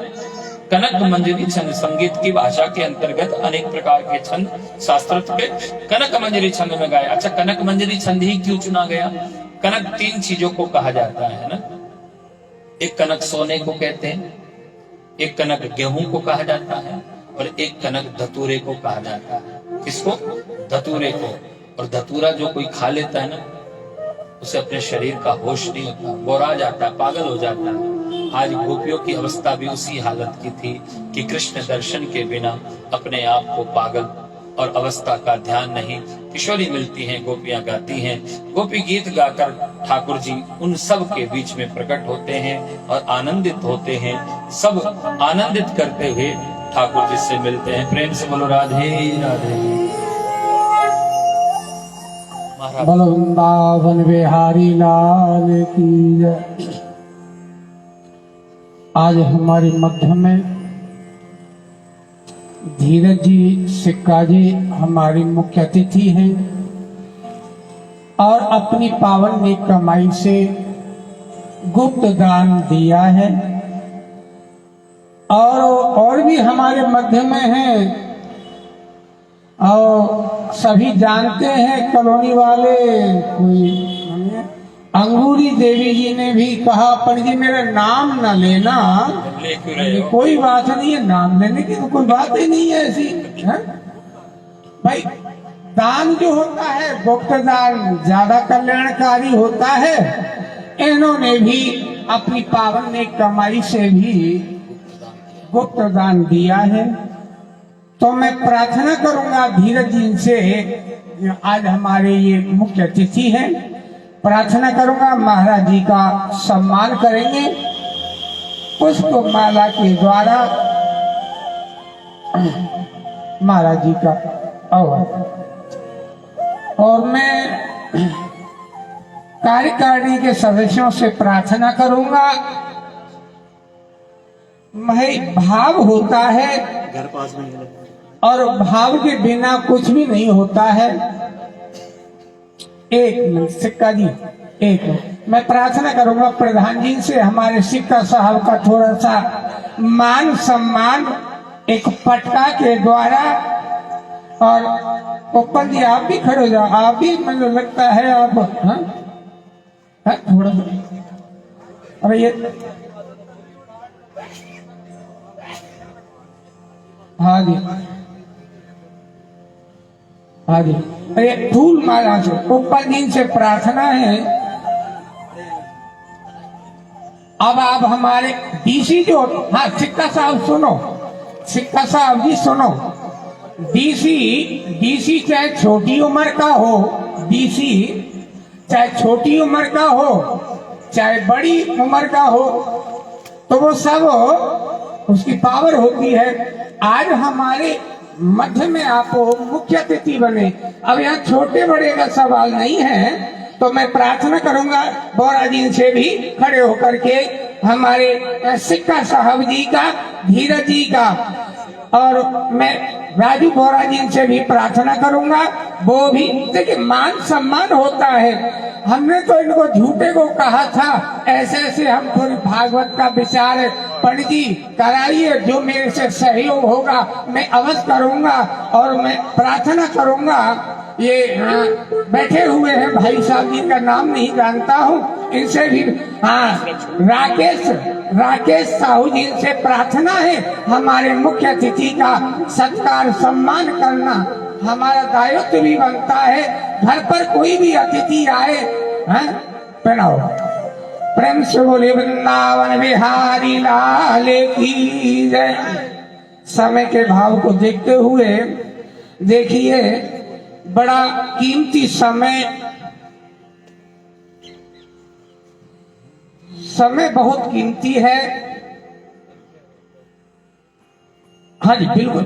कनक मंजरी छंद। संगीत की भाषा के अंतर्गत अनेक प्रकार के छंद शास्त्र के, कनक मंजरी छंद में गाया। अच्छा, कनक मंजरी छंद ही क्यों चुना गया? कनक 3 चीजों को कहा जाता है ना। एक कनक सोने को कहते हैं, एक कनक गेहूं को कहा जाता है, और एक कनक धतूरे को कहा जाता है। किसको? धतूरे को। और धतूरा जो कोई खा लेता है ना, उसे अपने शरीर का होश नहीं होता, बोरा जाता है, पागल हो जाता है। आज गोपियों की अवस्था भी उसी हालत की थी कि कृष्ण दर्शन के बिना अपने आप को पागल और अवस्था का ध्यान नहीं। किशोरी मिलती हैं, गोपियां गाती हैं, गोपी गीत गाकर ठाकुर जी उन सब के बीच में प्रकट होते हैं और आनंदित होते हैं। सब आनंदित करते हुए ठाकुर जी से मिलते हैं। प्रेम से बोलो राधे राधे। बोलो वृंदावन बिहारी लाल की जय। आज हमारे मध्य में धीरज जी सिक्का जी हमारी मुख्य अतिथि हैं, और अपनी पावन ने कमाई से गुप्त दान दिया है। और भी हमारे मध्य में हैं, और सभी जानते हैं कॉलोनी वाले। कोई अंगूरी देवी जी ने भी कहा, पंडित जी मेरा नाम न लेना। कोई बात नहीं है, नाम लेने की तो कोई बात ही नहीं है ऐसी है? भाई दान जो होता है गुप्त दान ज्यादा कल्याणकारी होता है। इन्होंने भी अपनी पावन ने कमाई से भी गुप्त दान दिया है। तो मैं प्रार्थना करूंगा धीरज जी से, आज हमारे ये मुख्य अतिथि हैं, प्रार्थना करूंगा महाराज जी का सम्मान करेंगे पुष्प माला के द्वारा। महाराज जी का और मैं कार्यकारिणी के सदस्यों से प्रार्थना करूंगा। भाव होता है घर पास में है, और भाव के बिना कुछ भी नहीं होता है। एक मिनट सिक्का जी, एक मिनट मैं प्रार्थना करूंगा प्रधान जी से, हमारे सिक्का साहब का थोड़ा सा मान सम्मान एक पटका के द्वारा। और गोपाल जी आप भी खड़े हो जाओ, आप भी मुझे लगता है आप थोड़ा सा। अरे ये हाँ जी, हाँ जी, अरे फूल माला से गोपाल जी से प्रार्थना है। अब आप हमारे डीसी जो, हाँ सिक्का साहब सुनो, सिक्का साहब जी सुनो। डीसी चाहे छोटी उम्र का हो, डीसी चाहे छोटी उम्र का हो चाहे बड़ी उम्र का हो, तो वो सब उसकी पावर होती है। आज हमारे मध्य में आप मुख्य अतिथि बने। अब यहाँ छोटे बड़े का सवाल नहीं है, तो मैं प्रार्थना करूंगा बोरा जी से भी खड़े होकर के हमारे सिक्का साहब जी का, धीरज जी का, और मैं राजू बोरा जी से भी प्रार्थना करूंगा। वो भी देखिए मान सम्मान होता है। हमने तो इनको झूठे को कहा था, ऐसे ऐसे हम थोड़ी भागवत का विचार पंडित जी कराइए, जो मेरे से सहयोग होगा मैं अवश्य करूंगा। और मैं प्रार्थना करूंगा ये बैठे हुए हैं भाई साहब जी का नाम नहीं जानता हूँ, इनसे भी राकेश साहू जी से प्रार्थना है हमारे मुख्य अतिथि का सत्कार सम्मान करना हमारा दायित्व भी बनता है। घर पर कोई भी अतिथि आए प्रणव प्रेम से बोले वृंदावन बिहारी लाल की जय। समय के भाव को देखते हुए देखिए बड़ा कीमती समय बहुत कीमती है। हाँ जी बिल्कुल।